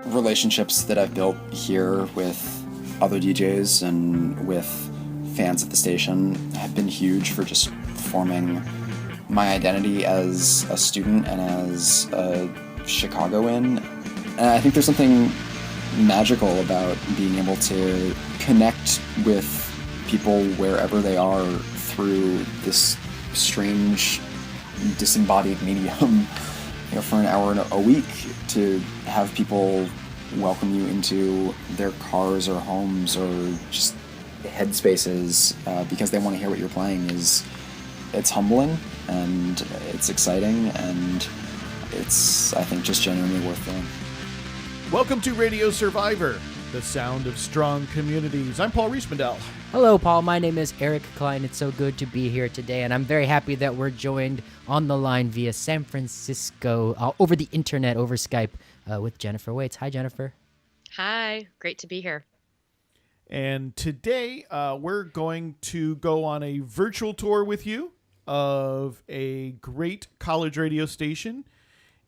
relationships that I've built here with other DJs and with fans at the station have been huge for just forming my identity as a student and as a Chicagoan. And I think there's something magical about being able to connect with people wherever they are through this strange disembodied medium, for an hour a week, to have people welcome you into their cars or homes or just headspaces because they want to hear what you're playing it's humbling and it's exciting and it's, I think, just genuinely worth doing. Welcome to Radio Survivor, the sound of strong communities. I'm Paul Riesmandel. Hello, Paul. My name is Eric Klein. It's so good to be here today, and I'm very happy that we're joined on the line via San Francisco, over the internet, over Skype, with Jennifer Waits. Hi, Jennifer. Hi. Great to be here. And today we're going to go on a virtual tour with you of a great college radio station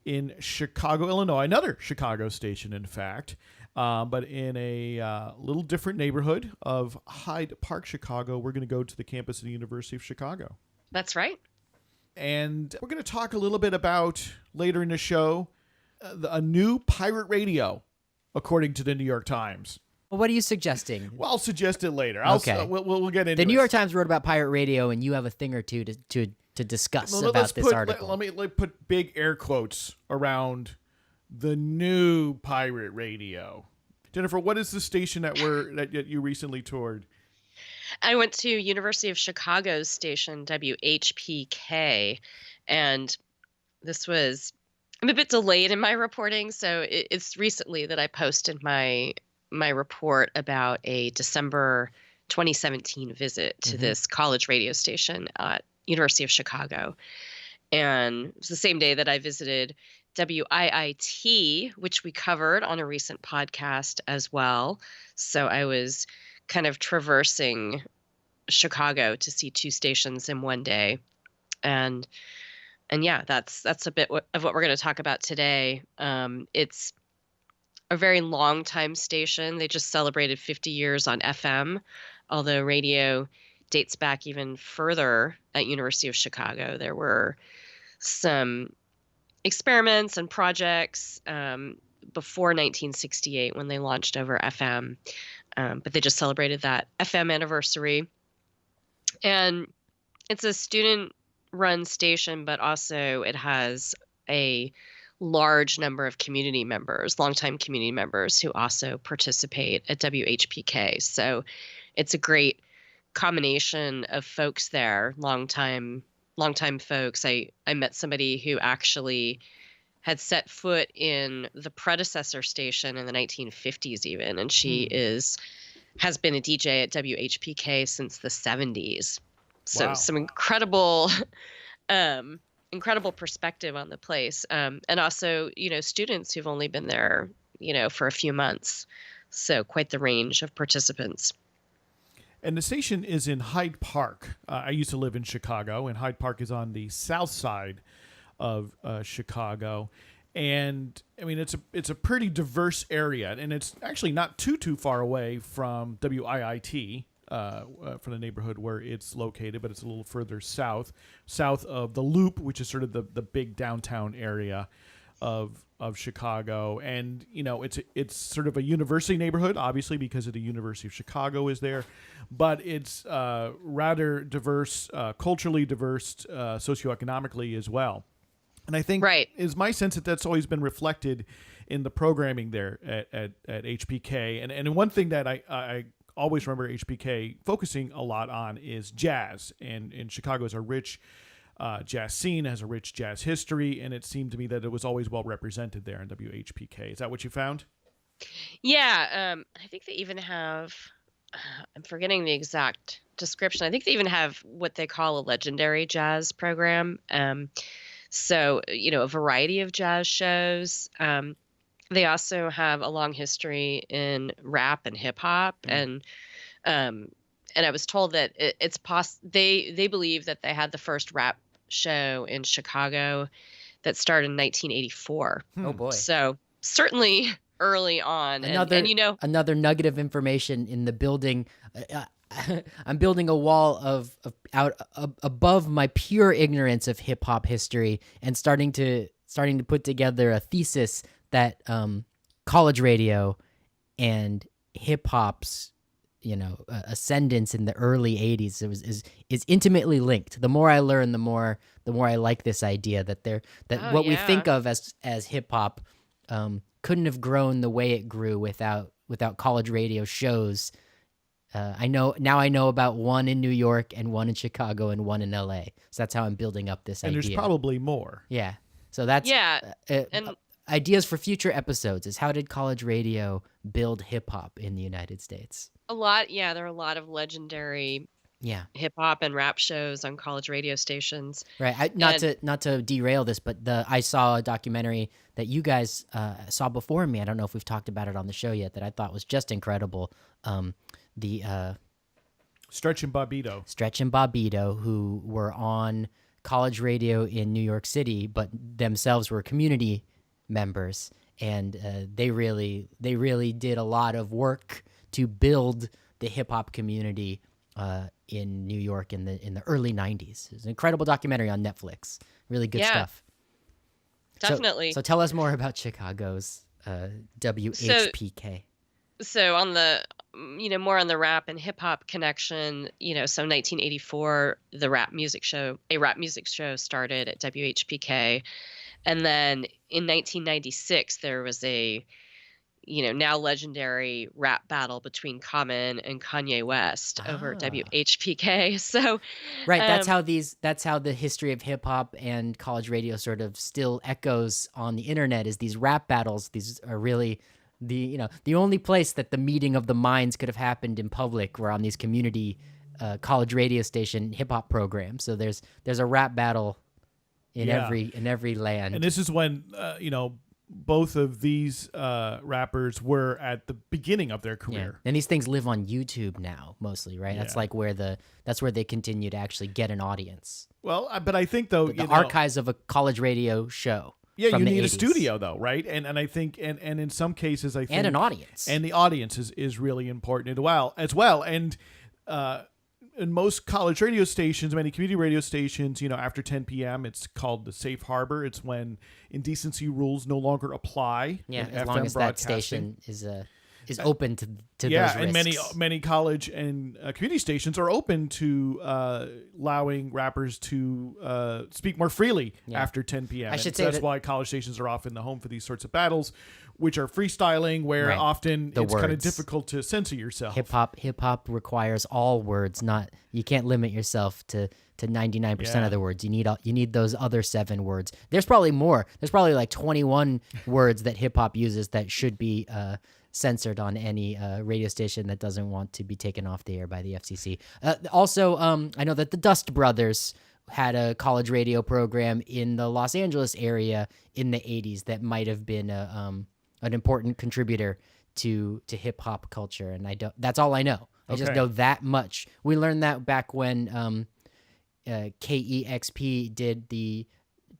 in Chicago, Illinois. Another Chicago station, in fact, but in a little different neighborhood of Hyde Park, Chicago. We're going to go to the campus of the University of Chicago. That's right. And we're going to talk a little bit about, later in the show, a new pirate radio, according to the New York Times. What are you suggesting? Well, I'll suggest it later. Okay. We'll get into it. The New York Times wrote about pirate radio, and you have a thing or two to discuss about this article. Let me put big air quotes around the new pirate radio. Jennifer, what is the station that you recently toured? I went to University of Chicago's station, WHPK, and I'm a bit delayed in my reporting, so it's recently that I posted my report about a December 2017 visit to this college radio station at University of Chicago. And it was the same day that I visited WIIT, which we covered on a recent podcast as well. So I was kind of traversing Chicago to see two stations in one day. And yeah, that's a bit of what we're going to talk about today. It's a very long time station. They just celebrated 50 years on FM, although radio dates back even further at University of Chicago. There were some experiments and projects before 1968 when they launched over FM, but they just celebrated that FM anniversary. And it's a student-run station, but also it has a large number of community members, longtime community members who also participate at WHPK. So it's a great combination of folks there, longtime folks. I met somebody who actually had set foot in the predecessor station in the 1950s even, and she has been a DJ at WHPK since the 70s. So Wow. Some incredible perspective on the place. And also, students who've only been there, for a few months. So quite the range of participants. And the station is in Hyde Park. I used to live in Chicago, and Hyde Park is on the south side of Chicago. And I mean, it's a pretty diverse area, and it's actually not too far away from WIIT, from the neighborhood where it's located, but it's a little further south of the Loop, which is sort of the big downtown area of Chicago. And it's sort of a university neighborhood, obviously, because of the University of Chicago is there, but it's rather diverse, culturally diverse, socioeconomically as well. And I think is my sense that that's always been reflected in the programming there at HPK. And one thing that I always remember HPK focusing a lot on is jazz. And Chicago is a rich jazz scene, has a rich jazz history, and it seemed to me that it was always well represented there in WHPK. Is that what you found? Yeah, I think they even have, I'm forgetting the exact description. I think they even have what they call a legendary jazz program. So, a variety of jazz shows. They also have a long history in rap and hip hop. And I was told that they believe that they had the first rap show in Chicago that started in 1984. Oh boy. So certainly early on. Another And you know, another nugget of information in the building. I'm building a wall of above my pure ignorance of hip hop history, and starting to put together a thesis that college radio and hip hop's ascendance in the early 80s is intimately linked. The more I learn, the more I like this idea that Oh, what we yeah. think of as hip hop couldn't have grown the way it grew without college radio shows. I know about one in New York and one in Chicago and one in LA. So that's how I'm building up this And idea. there's probably more. Yeah. So that's Yeah. And ideas for future episodes is how did college radio build hip hop in the United States? there are a lot of legendary Yeah. hip hop and rap shows on college radio stations. Right. Not to derail this, but I saw a documentary that you guys saw before me. I don't know if we've talked about it on the show yet. That I thought was just incredible. The Stretch and Bobbito. Stretch and Bobbito, who were on college radio in New York City, but themselves were community members, and they really did a lot of work to build the hip hop community in New York in the early '90s. It's an incredible documentary on Netflix. Really good stuff. Definitely. So tell us more about Chicago's WHPK. So on the more on the rap and hip hop connection, so 1984 a rap music show started at WHPK, and then in 1996 there was a now legendary rap battle between Common and Kanye West over at WHPK. So right, that's how the history of hip hop and college radio sort of still echoes on the internet, is these rap battles. These are really the only place that the meeting of the minds could have happened in public were on these community college radio station hip hop programs. So there's a rap battle in every land. And this is when both of these rappers were at the beginning of their career. Yeah. And these things live on YouTube now, mostly, right? Yeah. That's like where they continue to actually get an audience. Well, but I think though The archives of a college radio show. Yeah, from you the need 80s. a studio though, right? And I think and in some cases I think And an audience. And the audience is really important as well. And in most college radio stations, many community radio stations, after 10 p.m., it's called the safe harbor. It's when indecency rules no longer apply. Yeah, in as FM long as that broadcasting. station is open to those and risks. many college and community stations are open to allowing rappers to speak more freely after 10 p.m. I should And say that's that- why college stations are often the home for these sorts of battles, which are freestyling, where Right. often The it's kind of words. difficult to censor yourself. Hip hop requires all words. You can't limit yourself to 99% of the words. You need those other 7 words. There's probably more. There's probably like 21 words that hip hop uses that should be censored on any radio station that doesn't want to be taken off the air by the FCC. Also, I know that the Dust Brothers had a college radio program in the Los Angeles area in the 80s that might have been an important contributor to hip hop culture, and that's all I know. I just Okay. know that much. We learned that back when KEXP did the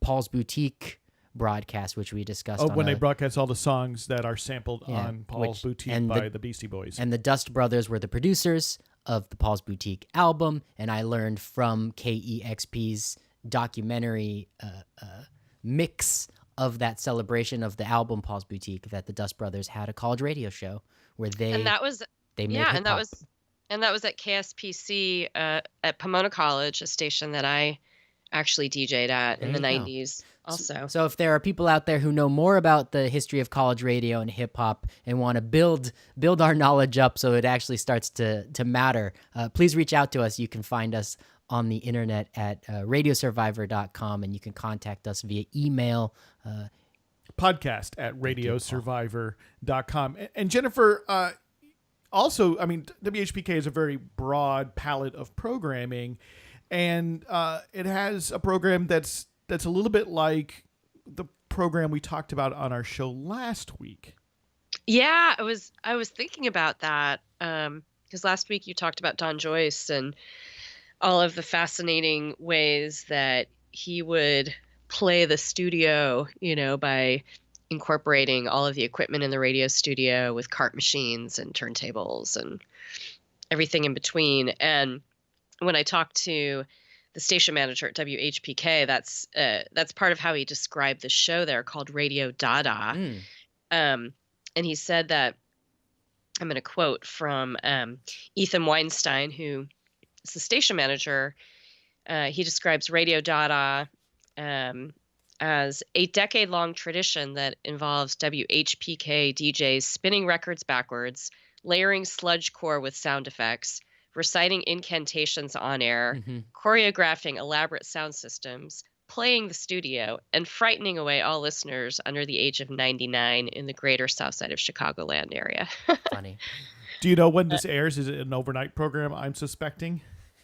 Paul's Boutique broadcast, which we discussed. When they broadcast all the songs that are sampled Yeah, on Paul's Boutique and by the Beastie Boys. And the Dust Brothers were the producers of the Paul's Boutique album, and I learned from KEXP's documentary mix of that celebration of the album Paul's Boutique that the Dust Brothers had a college radio show where they and that was made and hip-hop. that was at KSPC at Pomona College, a station that I actually DJ'd at in the There you go. 90s also. So if there are people out there who know more about the history of college radio and hip hop and want to build our knowledge up so it actually starts to matter, please reach out to us. You can find us on the internet at radiosurvivor.com, and you can contact us via email. Podcast at radiosurvivor.com. And Jennifer, also, I mean, WHPK is a very broad palette of programming, and it has a program that's a little bit like the program we talked about on our show last week. Yeah, I was thinking about that because last week you talked about Don Joyce and all of the fascinating ways that he would play the studio, by incorporating all of the equipment in the radio studio with cart machines and turntables and everything in between. And when I talked to the station manager at WHPK, that's part of how he described the show there, called Radio Dada. And he said that, I'm going to quote from Ethan Weinstein, who is the station manager. He describes Radio Dada as a decade-long tradition that involves WHPK DJs spinning records backwards, layering sludge core with sound effects, reciting incantations on air, choreographing elaborate sound systems, playing the studio, and frightening away all listeners under the age of 99 in the greater south side of Chicagoland area. Funny. Do you know when this airs? Is it an overnight program, I'm suspecting?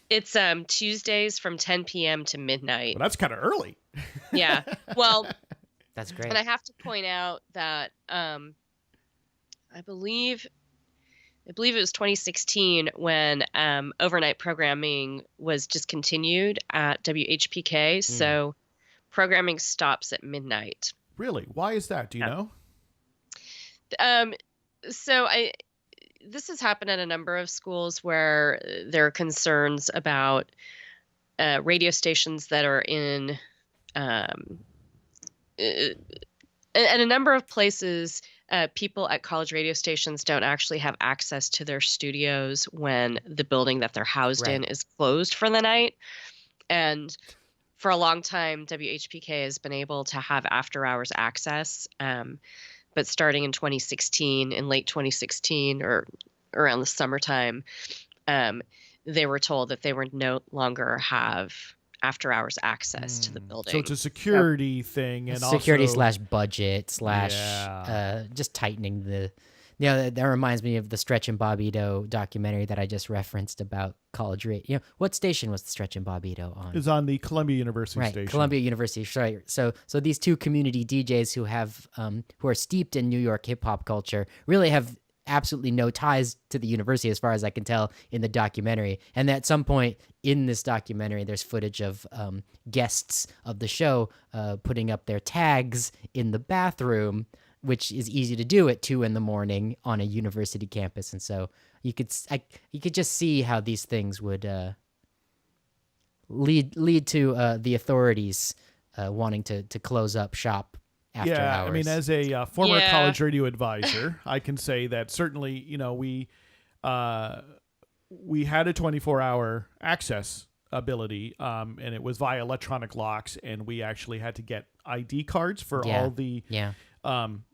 It's Tuesdays from 10 p.m. to midnight. Well, that's kind of early. Yeah. Well, That's great. and I have to point out that I believe it was 2016 when overnight programming was discontinued at WHPK. So programming stops at midnight. Really? Why is that? Do you know? So this has happened at a number of schools where there are concerns about radio stations that are in at a number of places. People at college radio stations don't actually have access to their studios when the building that they're housed in is closed for the night. And for a long time, WHPK has been able to have after-hours access. But starting in 2016, in late 2016 or around the summertime, they were told that they would no longer have after-hours access to the building. So it's a security thing, and security also / budget / just tightening the. That reminds me of the Stretch and Bob Ito documentary that I just referenced about college radio. What station was the Stretch and Bob Ito on? is on the Columbia University station. Columbia University. Right. So these two community DJs who have who are steeped in New York hip hop culture really have absolutely no ties to the university, as far as I can tell in the documentary. And at some point in this documentary, there's footage of guests of the show putting up their tags in the bathroom, which is easy to do at 2 a.m. on a university campus. And so you could just see how these things would lead to the authorities wanting to close up shop after hours. I mean, as a former college radio advisor, I can say that certainly, we had a 24-hour access ability, and it was via electronic locks, and we actually had to get ID cards for all the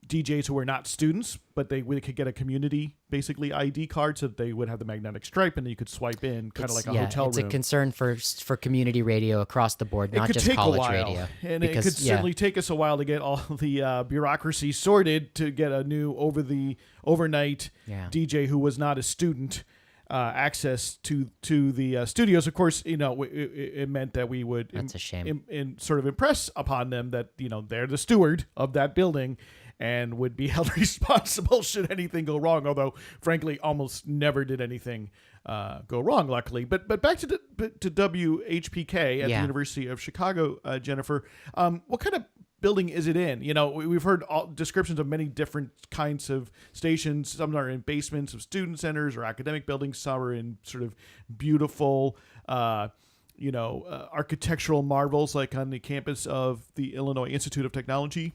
DJs who were not students, but we could get a community, basically, ID card, so that they would have the magnetic stripe, and then you could swipe in, kind of like a hotel room. It's a concern for community radio across the board, not just college radio. And it could certainly take us a while to get all the bureaucracy sorted to get a new overnight DJ who was not a student access to the studios. Of course, it meant that we would That's a shame. sort of impress upon them that they're the steward of that building and would be held responsible should anything go wrong. Although, frankly, almost never did anything go wrong, luckily. But back to WHPK at the University of Chicago, Jennifer. What kind of building is it in? We've heard descriptions of many different kinds of stations. Some are in basements of student centers or academic buildings. Some are in sort of beautiful, architectural marvels, like on the campus of the Illinois Institute of Technology.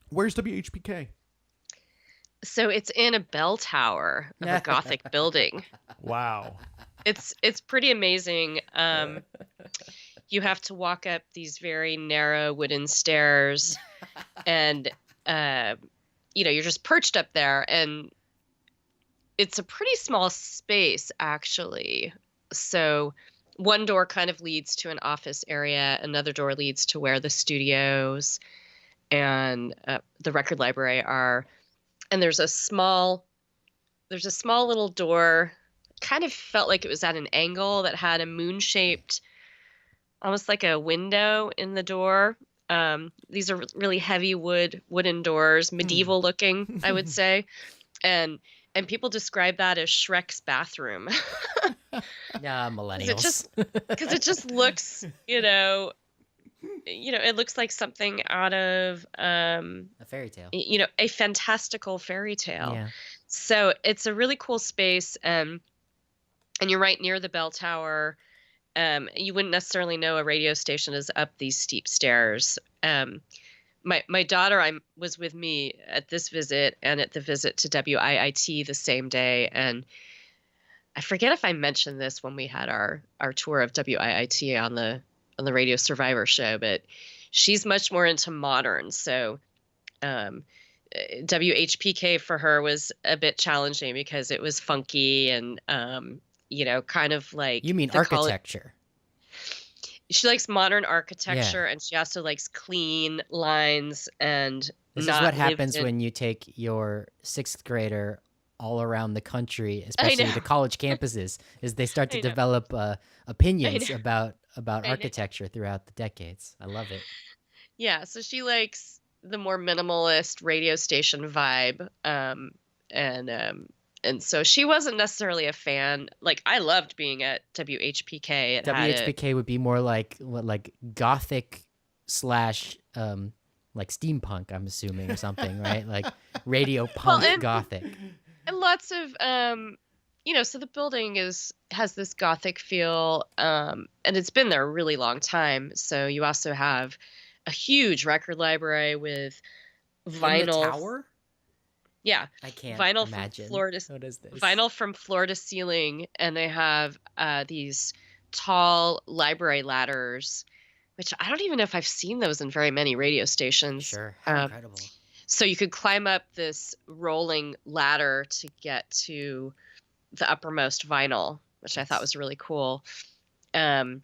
Where's WHPK? So it's in a bell tower of a Gothic building. Wow. It's pretty amazing. You have to walk up these very narrow wooden stairs, and you're just perched up there, and it's a pretty small space, actually. So one door kind of leads to an office area, another door leads to where the studios and the record library are, and there's a small little door. Kind of felt like it was at an angle that had a moon-shaped, almost like a window in the door. These are really heavy wooden doors, medieval looking, I would say. And people describe that as Shrek's bathroom. Millennials. Because it just looks, it looks like something out of A fairy tale. a fantastical fairy tale. Yeah. So it's a really cool space, and you're right near the bell tower. You wouldn't necessarily know a radio station is up these steep stairs. My daughter was with me at this visit and at the visit to WIIT the same day, and I forget if I mentioned this when we had our tour of WIIT on the Radio Survivor show, but she's much more into modern. So WHPK for her was a bit challenging because it was funky and kind of like You mean the college. architecture? She likes modern architecture, and she also likes clean lines and This is not what lived happens in. when you take your 6th grader all around the country, I especially know. the college campuses, is they start to I know. develop opinions know. about I know. architecture throughout the decades. I love it. Yeah, so she likes the more minimalist radio station vibe, and so she wasn't necessarily a fan. Like, I loved being at WHPK. It had WHPK would be more like gothic slash like steampunk, I'm assuming, or something, right? Like radio punk and- gothic. and lots of so the building has this gothic feel, and it's been there a really long time. So you also have a huge record library with vinyl. In the tower? Yeah, I can't vinyl imagine. from floor to What is this? vinyl from floor to ceiling, and they have these tall library ladders, which I don't even know if I've seen those in very many radio stations. Sure. How incredible. So you could climb up this rolling ladder to get to the uppermost vinyl, which I thought was really cool. And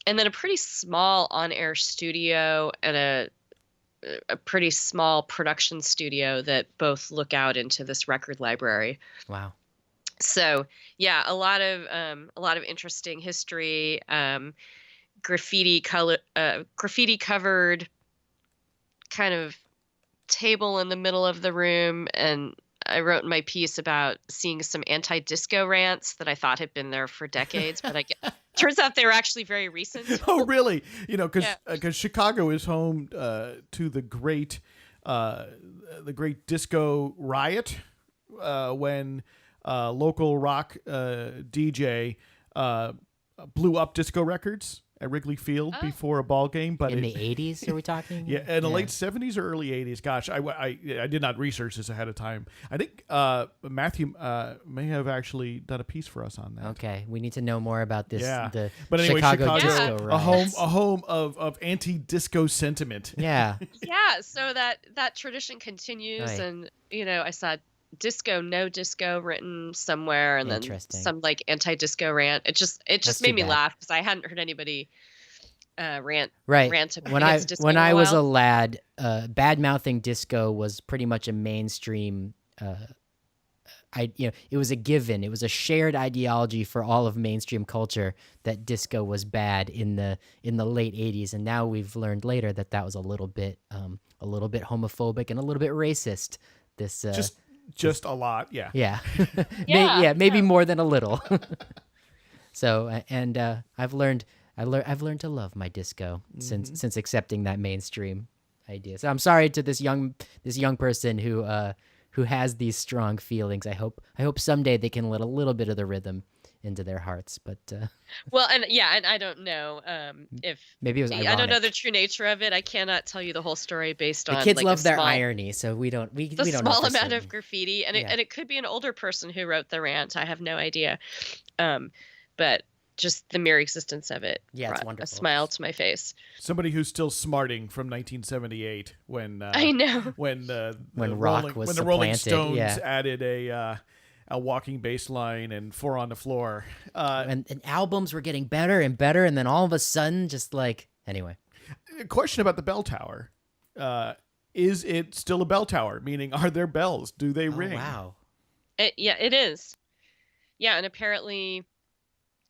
then a pretty small on-air studio and a pretty small production studio that both look out into this record library. Wow. So yeah, a lot of interesting history, graffiti covered kind of table in the middle of the room, and I wrote in my piece about seeing some anti-disco rants that I thought had been there for decades, but turns out they were actually very recent. Oh, really? Because Yeah. Chicago is home to the great disco riot when local rock DJ blew up disco records at Wrigley Field before a ball game. But In the 80s, are we talking? yeah, in the late 70s or early 80s. Gosh, I did not research this ahead of time. I think Matthew may have actually done a piece for us on that. Okay, we need to know more about this. Yeah. The But anyway, Chicago Chicago, disco riots. a home of anti-disco sentiment. Yeah. Yeah, so that tradition continues, Right. and I saw disco, no disco written somewhere, and then Interesting. some like anti-disco rant. It just That's made too me bad. laugh because I hadn't heard anybody rant Right. rant When I against disco in I a was a while. lad, bad mouthing disco was pretty much a mainstream. It was a given. It was a shared ideology for all of mainstream culture that disco was bad in the late '80s, and now we've learned later that was a little bit homophobic and a little bit racist. This Just a lot, yeah. yeah, Yeah, maybe more than a little. So and I've learned to love my disco since accepting that mainstream idea. So I'm sorry to this young person who has these strong feelings. I hope someday they can let a little bit of the rhythm into their hearts. But Well, and I don't know if maybe it was I don't know ironic. the true nature of it. I cannot tell you the whole story based The on kids like love a their small, irony, so we don't the know small for amount certain. of graffiti, and Yeah. it could be an older person who wrote the rant. I have no idea, but just the mere existence of it Yeah, it's brought wonderful. a smile to my face. Somebody who's still smarting from 1978 when I know. when rock was when the Rolling supplanted, Stones yeah. added a walking bass line and Four on the Floor. And albums were getting better and better, and then all of a sudden, just like anyway. A question about the bell tower. Is it still a bell tower? Meaning, are there bells? Do they ring? Oh, wow. It is. Yeah, and apparently,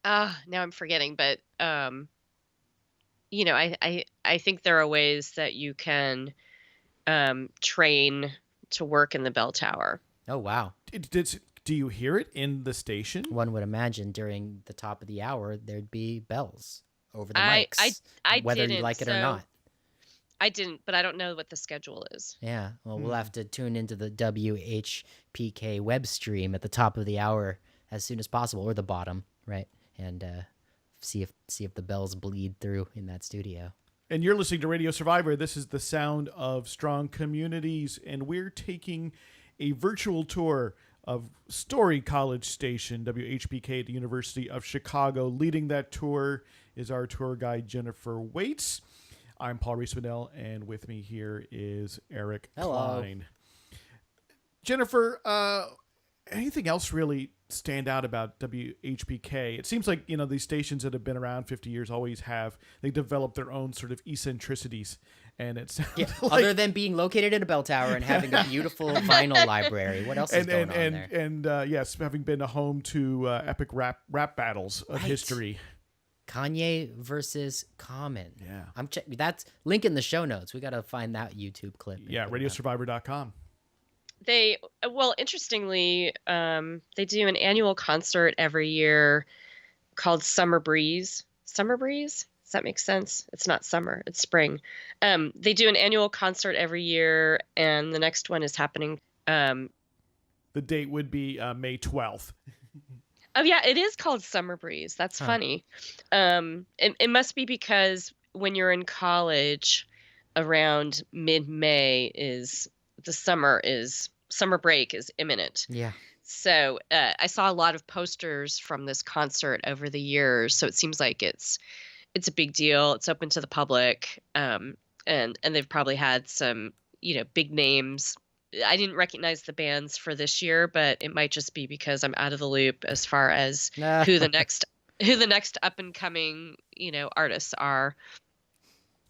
now I'm forgetting, but I think there are ways that you can train to work in the bell tower. Oh, wow. Do you hear it in the station? One would imagine during the top of the hour there'd be bells. over the I mics, I whether you didn't. like it or So not. I didn't, but I don't know what the schedule is. Yeah, well, we'll have to tune into the WHPK web stream at the top of the hour as soon as possible, or the bottom, right? And see if the bells bleed through in that studio. And you're listening to Radio Survivor. This is the sound of strong communities, and we're taking a virtual tour of Story College Station, WHPK at the University of Chicago. Leading that tour is our tour guide, Jennifer Waits. I'm Paul Reesmandel, and with me here is Eric Hello. Klein. Jennifer, anything else really stand out about WHPK? It seems like, these stations that have been around 50 years always they develop their own sort of eccentricities. And it sounds like, other than being located in a bell tower and having a beautiful vinyl library, what else is going on there? And yes, having been a home to epic rap battles of history. Kanye versus Common. Yeah. That's link in the show notes. We got to find that YouTube clip. Yeah, radiosurvivor.com. Interestingly, they do an annual concert every year called Summer Breeze. Summer Breeze? Does that make sense? It's not summer, it's spring. They do an annual concert every year, and the next one is happening. The date would be May 12th. Oh, yeah, it is called Summer Breeze. That's funny. It must be because when you're in college, around mid-May summer break is imminent. Yeah. So I saw a lot of posters from this concert over the years. So it seems like it's a big deal. It's open to the public, and they've probably had some big names. I didn't recognize the bands for this year, but it might just be because I'm out of the loop as far as who the next up and coming artists are.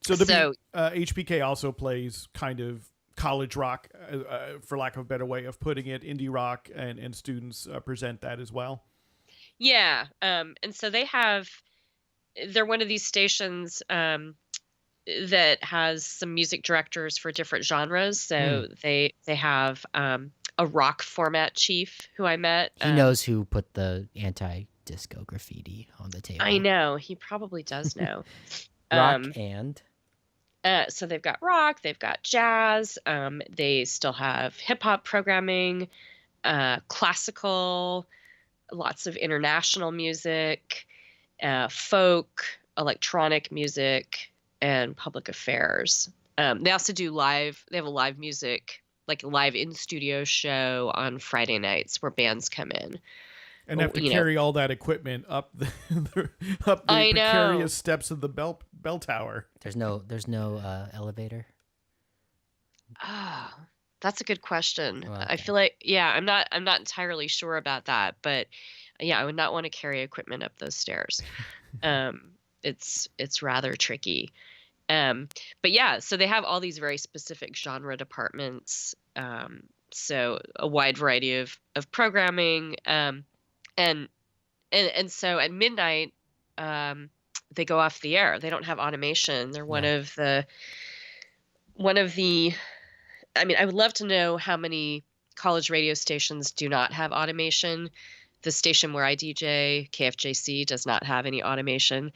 So HPK also plays kind of college rock, for lack of a better way of putting it, indie rock, and students present that as well. Yeah, and so they're one of these stations that has some music directors for different genres. So they have a rock format chief who I met. He knows who put the anti-disco graffiti on the table. I know. He probably does know. Rock and? So they've got rock, they've got jazz, they still have hip-hop programming, classical, lots of international music, folk, electronic music, and public affairs. They also do they have a live music, like a live in-studio show on Friday nights where bands come in. And have to carry all that equipment up the precarious steps of the bell tower. There's no elevator. Ah, that's a good question. Oh, okay. I feel like, I'm not entirely sure about that, but yeah, I would not want to carry equipment up those stairs. It's rather tricky. But yeah, so they have all these very specific genre departments. So a wide variety of programming. And so at midnight, they go off the air. They don't have automation. They're one of the. I mean, I would love to know how many college radio stations do not have automation. The station where I DJ, KFJC, does not have any automation.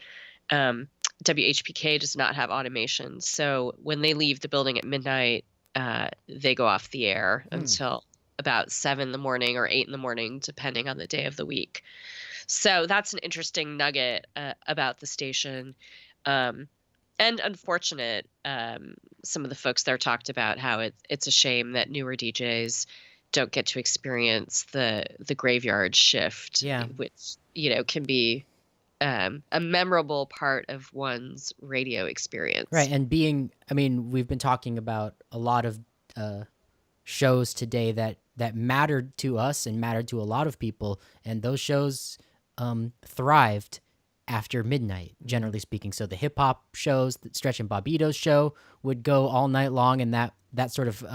WHPK does not have automation. So when they leave the building at midnight, they go off the air until about 7 in the morning or 8 in the morning, depending on the day of the week. So that's an interesting nugget about the station. And unfortunate, some of the folks there talked about how it's a shame that newer DJs don't get to experience the graveyard shift, which, can be a memorable part of one's radio experience. Right. And we've been talking about a lot of shows today that mattered to us and mattered to a lot of people, and those shows thrived after midnight, generally speaking. So the hip hop shows, the Stretch and Bobbito's show would go all night long, and that sort of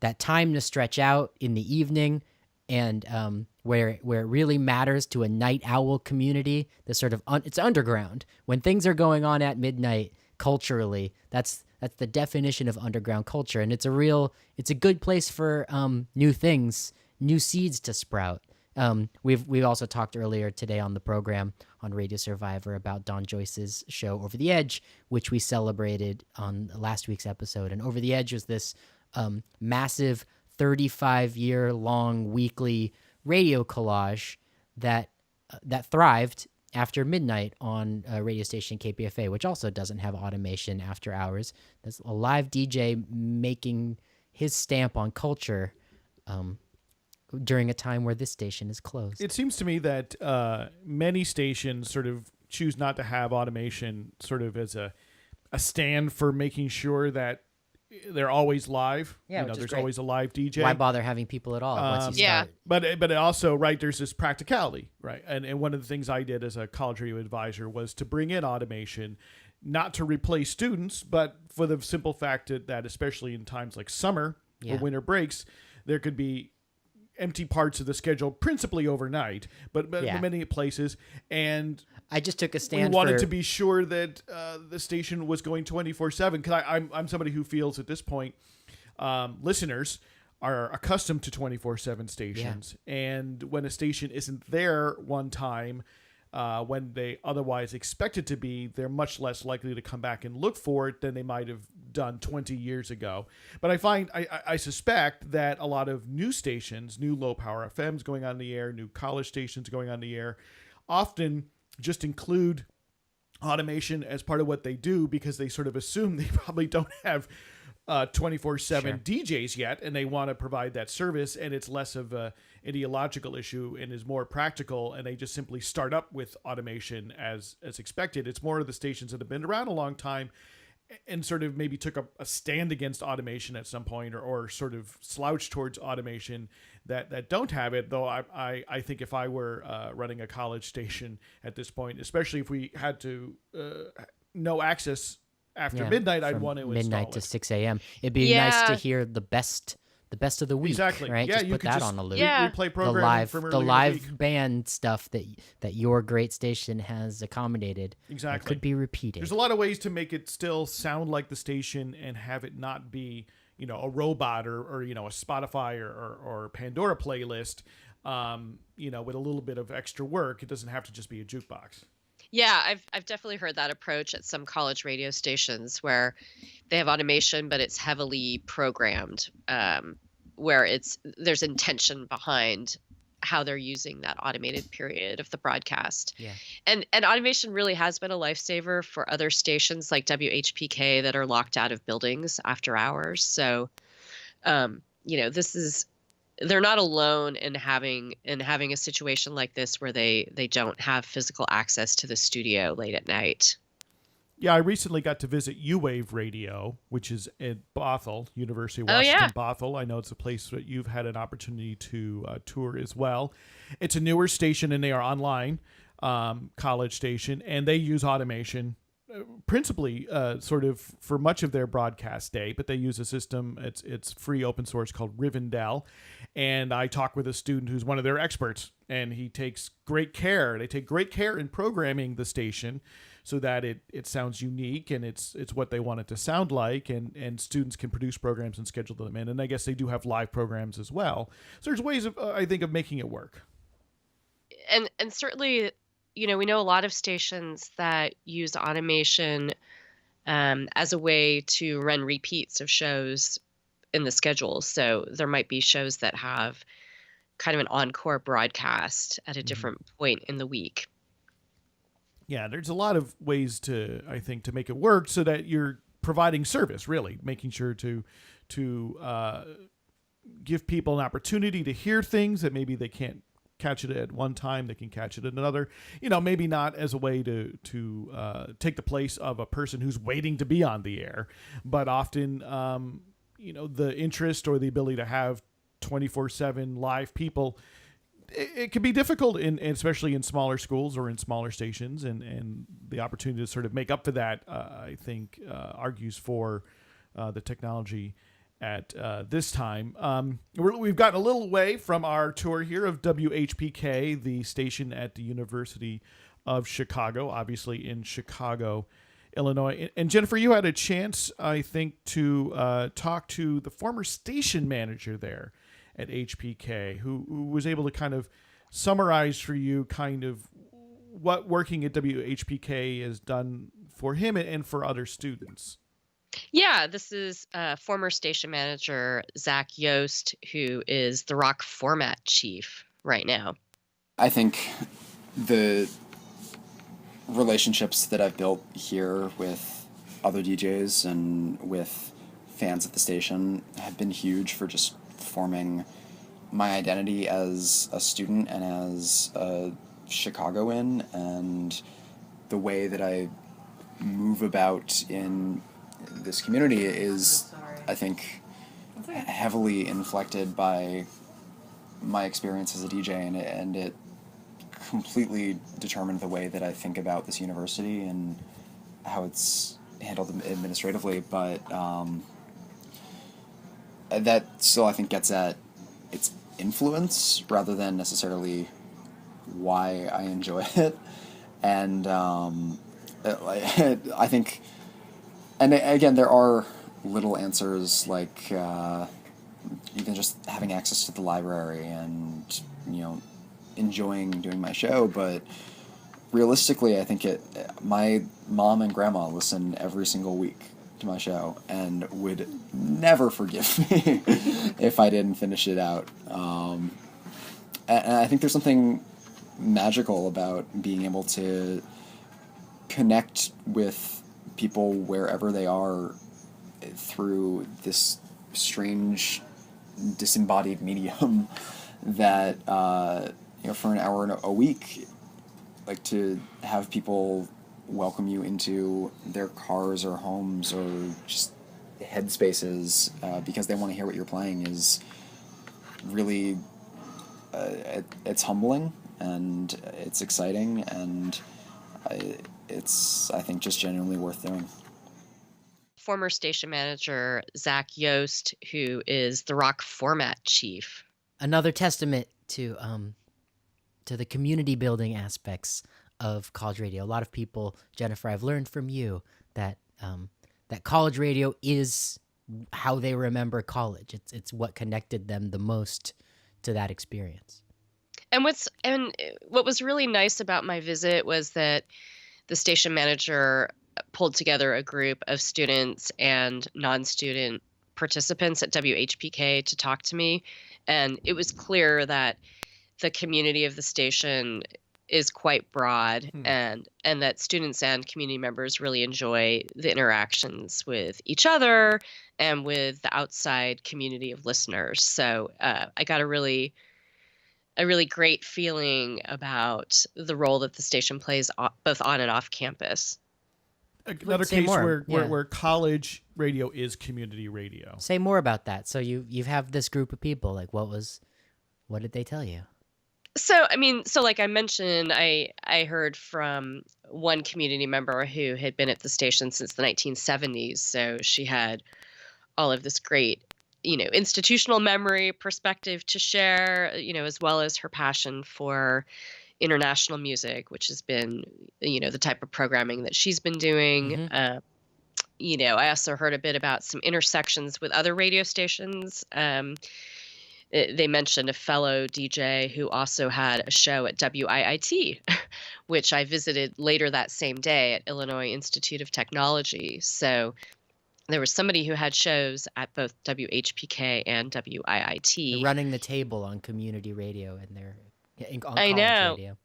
that time to stretch out in the evening, and where it really matters to a night owl community, the sort of it's underground. When things are going on at midnight culturally, that's the definition of underground culture, and it's a good place for new things, new seeds to sprout. We've also talked earlier today on the program Radio Survivor about Don Joyce's show Over the Edge, which we celebrated on last week's episode. And Over the Edge was this massive 35-year-long weekly radio collage that thrived after midnight on radio station KPFA, which also doesn't have automation after hours. There's a live DJ making his stamp on culture during a time where this station is closed. It seems to me that many stations sort of choose not to have automation sort of as a stand for making sure that they're always live. Yeah, there's great. always a live DJ. Why bother having people at all once you start? But it also, right, there's this practicality, right? And one of the things I did as a college radio advisor was to bring in automation, not to replace students, but for the simple fact that especially in times like summer or winter breaks, there could be empty parts of the schedule, principally overnight, but many places. And I just took a stand. We wanted to be sure that the station was going 24/7. Because I'm somebody who feels at this point, listeners are accustomed to 24/7 stations, and when a station isn't there one time, when they otherwise expect it to be, they're much less likely to come back and look for it than they might have done 20 years ago. But I suspect that a lot of new stations, new low power FMs going on the air, new college stations going on the air, often just include automation as part of what they do because they sort of assume they probably don't have 24/7 DJs yet, and they want to provide that service, and it's less of a ideological issue and is more practical, and they just simply start up with automation as expected. It's more of the stations that have been around a long time and sort of maybe took a stand against automation at some point, or sort of slouched towards automation that don't have it. Though I think if I were running a college station at this point, especially if we had to no access after midnight, I'd want to install midnight it. to 6 a.m. It'd be nice to hear the best of the week. Exactly. Right? Yeah, just you put could that just on a loop. replay programming from The earlier live in the week. band stuff that your great station has accommodated. Exactly. Could be repeated. There's a lot of ways to make it still sound like the station and have it not be, a robot or a Spotify or Pandora playlist, with a little bit of extra work. It doesn't have to just be a jukebox. Yeah, I've definitely heard that approach at some college radio stations where they have automation, but it's heavily programmed, where there's intention behind how they're using that automated period of the broadcast. Yeah. And automation really has been a lifesaver for other stations like WHPK that are locked out of buildings after hours. So, they're not alone in having a situation like this where they don't have physical access to the studio late at night. Yeah, I recently got to visit U-Wave Radio, which is at Bothell, University of Washington, Bothell. I know it's a place that you've had an opportunity to tour as well. It's a newer station, and they are online, college station, and they use automation principally sort of for much of their broadcast day, but they use a system, it's free open source, called Rivendell. And I talked with a student who's one of their experts, and he takes great care. They take great care in programming the station so that it sounds unique and it's what they want it to sound like, and students can produce programs and schedule them in. And I guess they do have live programs as well. So there's ways of I think of making it work. And certainly, we know a lot of stations that use automation as a way to run repeats of shows in the schedule. So there might be shows that have kind of an encore broadcast at a different point in the week. Yeah, there's a lot of ways to make it work so that you're providing service, really, making sure to give people an opportunity to hear things that maybe they can't catch it at one time, they can catch it at another. Maybe not as a way to take the place of a person who's waiting to be on the air, but often, the interest or the ability to have 24/7 live people, it can be difficult, especially in smaller schools or in smaller stations, and the opportunity to sort of make up for that, I think, argues for the technology at this time. We've gotten a little way from our tour here of WHPK, the station at the University of Chicago, obviously in Chicago, Illinois. And Jennifer, you had a chance, I think, to talk to the former station manager there at HPK, who was able to kind of summarize for you kind of what working at WHPK has done for him and for other students. Yeah, this is former station manager Zach Yost, who is the rock format chief right now. I think the relationships that I've built here with other DJs and with fans at the station have been huge for just forming my identity as a student and as a Chicagoan, and the way that I move about in this community is, I think, heavily inflected by my experience as a DJ, and it completely determined the way that I think about this university and how it's handled administratively. But that still, I think, gets at its influence rather than necessarily why I enjoy it. And I think, and again, there are little answers like even just having access to the library and, enjoying doing my show. But realistically, I think my mom and grandma listen every single week to my show and would never forgive me if I didn't finish it out. And I think there's something magical about being able to connect with people wherever they are through this strange disembodied medium that for an hour a week, like, to have people welcome you into their cars or homes or just headspaces because they want to hear what you're playing is really it's humbling and it's exciting, and it's, I think, just genuinely worth doing. Former station manager Zach Yost, who is the rock format chief. Another testament to the community building aspects of college radio. A lot of people, Jennifer, I've learned from you that that college radio is how they remember college. It's what connected them the most to that experience. And what was really nice about my visit was that the station manager pulled together a group of students and non-student participants at WHPK to talk to me. And it was clear that the community of the station is quite broad, and that students and community members really enjoy the interactions with each other and with the outside community of listeners. So I got a really great feeling about the role that the station plays both on and off campus. Another Say case more. where college radio is community radio. Say more about that. So you have this group of people. Like, what did they tell you? So like I mentioned, I heard from one community member who had been at the station since the 1970s. So she had all of this great, institutional memory perspective to share, as well as her passion for international music, which has been, the type of programming that she's been doing. Mm-hmm. I also heard a bit about some intersections with other radio stations. They mentioned a fellow DJ who also had a show at WIIT, which I visited later that same day at Illinois Institute of Technology. So there was somebody who had shows at both WHPK and WIIT. They're running the table on community radio and on college radio.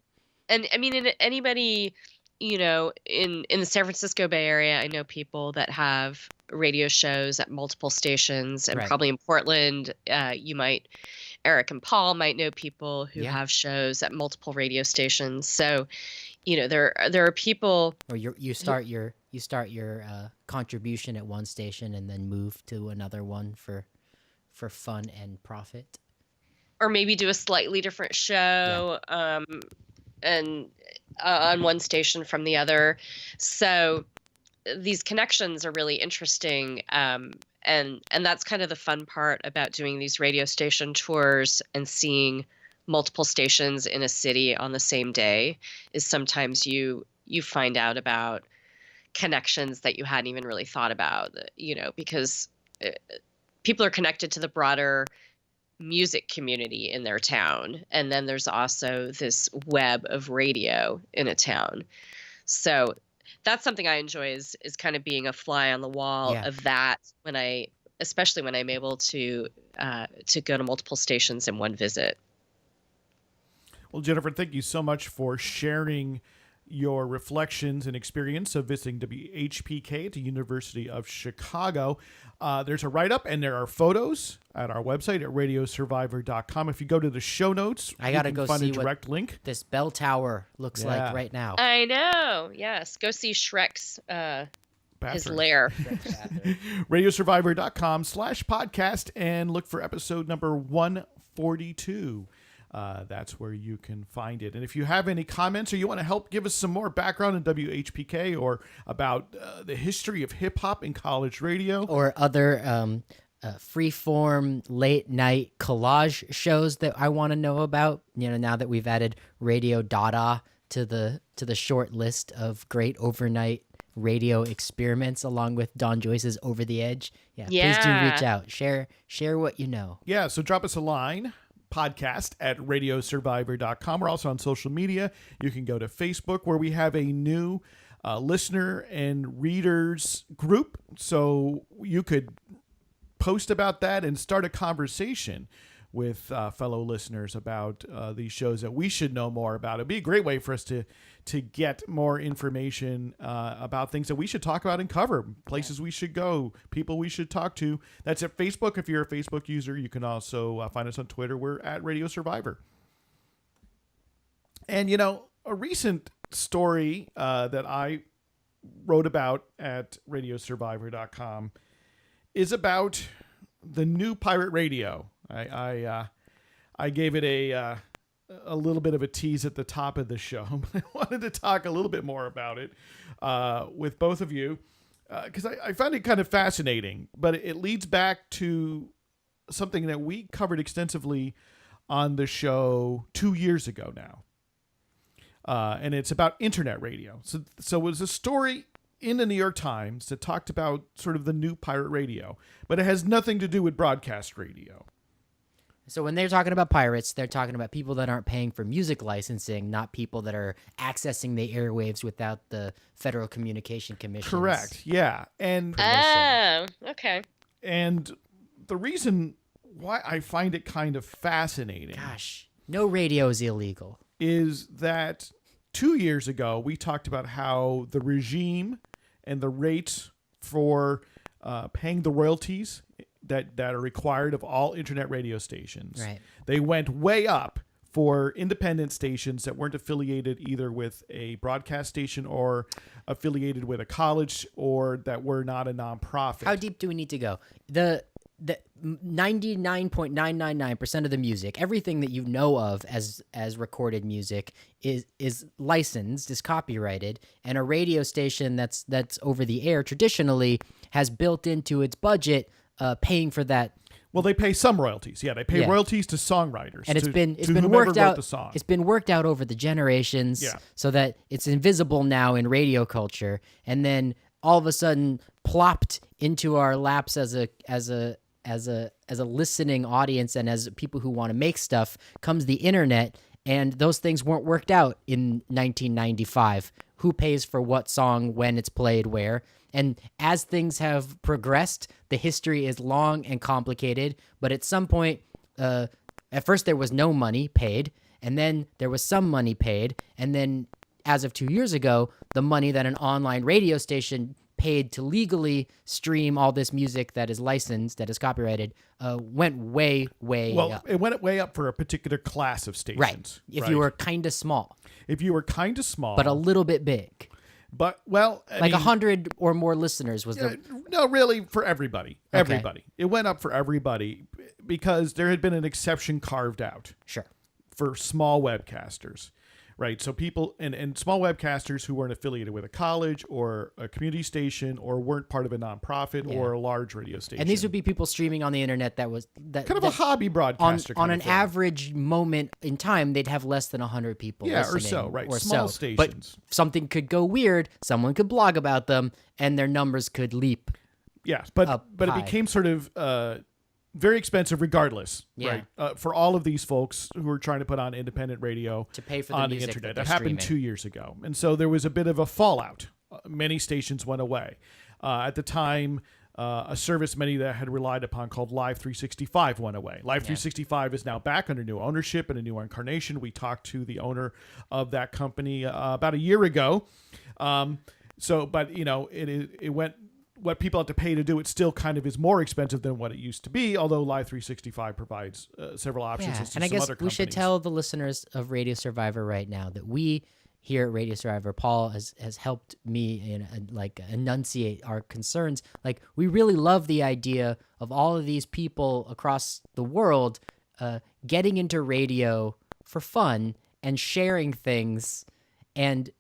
And anybody, in the San Francisco Bay Area, I know people that have radio shows at multiple stations, and Right. probably in Portland, Eric and Paul might know people who have shows at multiple radio stations. So, there are people. Or you start your contribution at one station and then move to another one for fun and profit. Or maybe do a slightly different show, and on one station from the other. So these connections are really interesting, and that's kind of the fun part about doing these radio station tours and seeing multiple stations in a city on the same day, is sometimes you find out about connections that you hadn't even really thought about, because people are connected to the broader music community in their town. And then there's also this web of radio in a town. So that's something I enjoy is kind of being a fly on the wall Yeah. of that especially when I'm able to go to multiple stations in one visit. Well, Jennifer, thank you so much for sharing your reflections and experience of visiting WHPK at the University of Chicago. There's a write-up and there are photos at our website at radiosurvivor.com. If you go to the show notes, I gotta you go can find see a direct link. this bell tower looks Yeah. like right now. I know. Yes. Go see Shrek's his Bathroom. lair. radiosurvivor.com/podcast and look for episode number 142. That's where you can find it. And if you have any comments or you want to help give us some more background in WHPK or about the history of hip hop in college radio, Or other freeform late night collage shows that I want to know about. Now that we've added Radio Dada to the short list of great overnight radio experiments, along with Don Joyce's Over the Edge. Please do Yeah. reach out. Share what you know. yeah, so drop us a line. Podcast at radiosurvivor.com. We're also on social media. You can go to Facebook, where we have a new listener and readers group. So you could post about that and start a conversation with fellow listeners about these shows that we should know more about. It'd be a great way for us to get more information about things that we should talk about and cover, places we should go, people we should talk to. That's at Facebook. If you're a Facebook user, you can also find us on Twitter. We're at Radio Survivor. And, a recent story that I wrote about at radiosurvivor.com is about the new pirate radio. I gave it a little bit of a tease at the top of the show, but I wanted to talk a little bit more about it with both of you because I find it kind of fascinating. But it leads back to something that we covered extensively on the show 2 years ago now, and it's about internet radio. So it was a story in the New York Times that talked about sort of the new pirate radio, but it has nothing to do with broadcast radio. So when they're talking about pirates, they're talking about people that aren't paying for music licensing, not people that are accessing the airwaves without the Federal Communication Commission. Correct. Yeah. And Oh, okay. and the reason why I find it kind of fascinating Gosh, no radio is illegal. is that 2 years ago we talked about how the regime and the rates for paying the royalties that are required of all internet radio stations. Right. They went way up for independent stations that weren't affiliated either with a broadcast station or affiliated with a college or that were not a nonprofit. How deep do we need to go? The 99.999% of the music, everything that you know of as recorded music is licensed, is copyrighted, and a radio station that's over the air traditionally has built into its budget paying for that. Well, they pay some royalties. Yeah, they pay Yeah. royalties to songwriters. And it's to been whomever worked wrote out. the song. It's been worked out over the generations, Yeah. so that it's invisible now in radio culture, and then all of a sudden plopped into our laps as a listening audience and as people who want to make stuff comes the internet, and those things weren't worked out in 1995. Who pays for what song, when it's played, where? And as things have progressed, the history is long and complicated. But at some point, at first there was no money paid, and then there was some money paid, and then as of 2 years ago, the money that an online radio station paid to legally stream all this music that is licensed, that is copyrighted, went way up. It went way up for a particular class of stations. Right. If you were kind of small, If you were kind of small. but a little bit big. But, well, I Like mean, 100 or more listeners was the... no, really, for everybody. Everybody. It went up for everybody because there had been an exception carved out Sure. for small webcasters, right? So people and small webcasters who weren't affiliated with a college or a community station or weren't part of a nonprofit or a large radio station. And these would be people streaming on the internet that kind of a hobby broadcaster. on kind an of thing. average moment in time, they'd have less than 100 people Yeah, or listening. so, right. Or Small so. But stations. something could go weird, someone could blog about them, and their numbers could leap. Yeah, but up it high. became sort of very expensive regardless, Yeah. right? For all of these folks who are trying to put on independent radio To pay for the on the music internet. that That they're happened streaming. 2 years ago. And so there was a bit of a fallout. Many stations went away. At the time, a service many that had relied upon called Live 365 went away. Live 365 is now back under new ownership and a new incarnation. We talked to the owner of that company about a year ago. But it went. What people have to pay to do it still kind of is more expensive than what it used to be. Although Live 365 provides several options. Yeah, as to and I some guess other we should companies. tell the listeners of Radio Survivor right now that we here at Radio Survivor, Paul has helped me enunciate our concerns. Like, we really love the idea of all of these people across the world getting into radio for fun and sharing things, and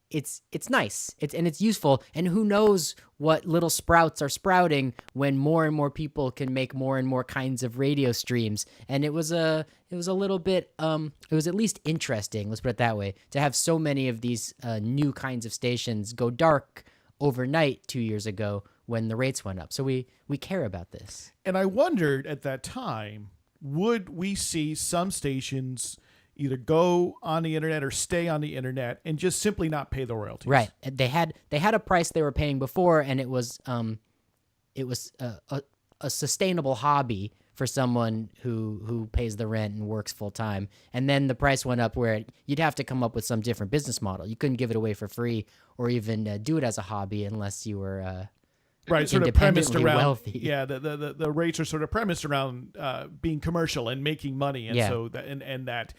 it's nice. It's useful, and who knows what little sprouts are sprouting when more and more people can make more and more kinds of radio streams. And it was a little bit it was at least interesting, let's put it that way, to have so many of these new kinds of stations go dark overnight 2 years ago when the rates went up. So we care about this. And I wondered at that time, would we see some stations either go on the internet or stay on the internet and just simply not pay the royalties? Right. They had a price they were paying before, and it was a sustainable hobby for someone who pays the rent and works full time. And then the price went up where you'd have to come up with some different business model. You couldn't give it away for free or even do it as a hobby unless you were right, sort of premised independently around wealthy. Yeah, the rates are sort of premised around being commercial and making money, and Yeah. so that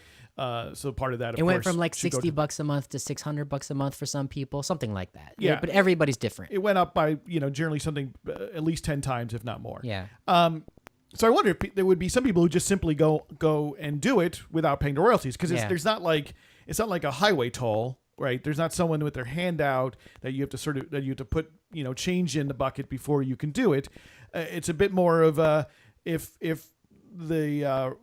so part of that of It went course, from like should go to- $60 a month to $600 a month for some people, something like that. Yeah. But everybody's different. It went up by generally something at least 10 times, if not more. Yeah. So I wonder if there would be some people who just simply go and do it without paying the royalties, because Yeah. it's not like a highway toll, right? There's not someone with their hand out that you have to put change in the bucket before you can do it. It's a bit more of a if the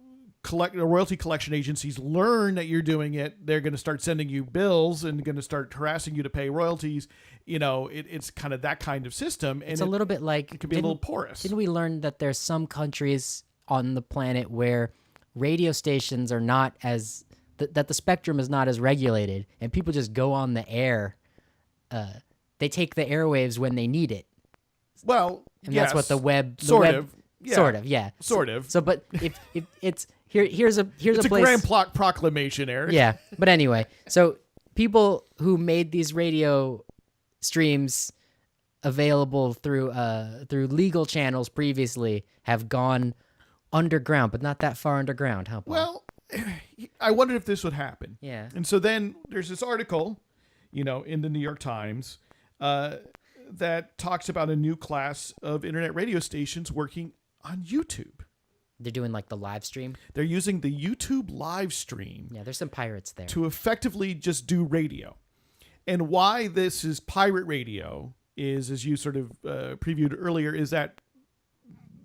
royalty collection agencies learn that you're doing it, they're going to start sending you bills and going to start harassing you to pay royalties. It's kind of that kind of system, and It's a little bit like, it could be a little porous. Didn't we learn that there's some countries on the planet where radio stations are not as that the spectrum is not as regulated, and people just go on the air? They take the airwaves when they need it, Well, and that's what the web sort web, of, yeah. sort of, yeah, Sort of. So, but if it's here's a It's a place. grand proclamation, Eric. Yeah, but anyway, so people who made these radio streams available through legal channels previously have gone underground, but not that far underground, huh, Paul? Well, I wondered if this would happen. Yeah. And so then there's this article, in the New York Times, that talks about a new class of internet radio stations working on YouTube. They're doing like the live stream. They're using the YouTube live stream Yeah, there's some pirates there. to effectively just do radio. And why this is pirate radio is, as you sort of previewed earlier, is that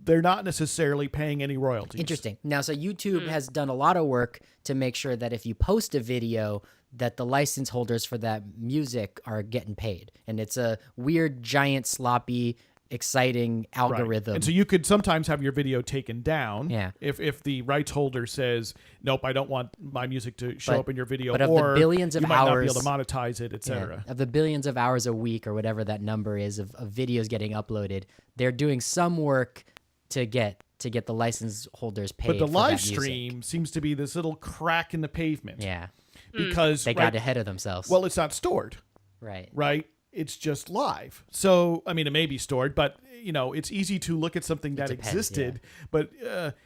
they're not necessarily paying any royalties. Interesting. Now, so YouTube has done a lot of work to make sure that if you post a video, that the license holders for that music are getting paid. And it's a weird, giant, sloppy, exciting Right. algorithm. And so you could sometimes have your video taken down Yeah. if the rights holder says, nope, I don't want my music to show But- up in your video, but of the or billions of you might not be hours- able to monetize it, Yeah, etc. of the billions of hours a week or whatever that number is of videos getting uploaded, they're doing some work to get the license holders paid. But the for live that music. stream seems to be this little crack in the pavement. Yeah, Because they got ahead of themselves. well, it's not stored, right. right? It's just live. So, I mean, it may be stored, but it's easy to look at something that depends, existed, but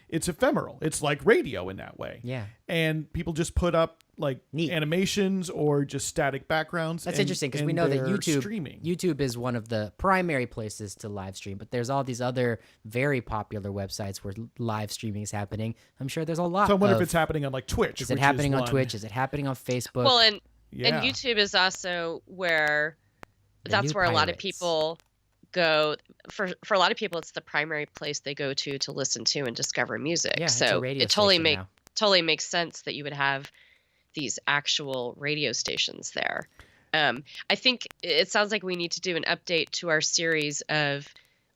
it's ephemeral. It's like radio in that way. Yeah. And people just put up like Neat. animations or just static backgrounds. That's and- interesting because we and know that they're YouTube streaming. YouTube is one of the primary places to live stream, but there's all these other very popular websites where live streaming is happening. I'm sure there's a lot. So I wonder of, if it's happening on like Twitch. is it which happening on one- Twitch? Is it happening on Facebook? Well, and Yeah. YouTube is also where The that's new where a lot of pirates. people go. For a lot of people, it's the primary place they go to listen to and discover music. Yeah, it's a so radio it totally station now. totally makes sense that you would have these actual radio stations there. I think it sounds like we need to do an update to our series of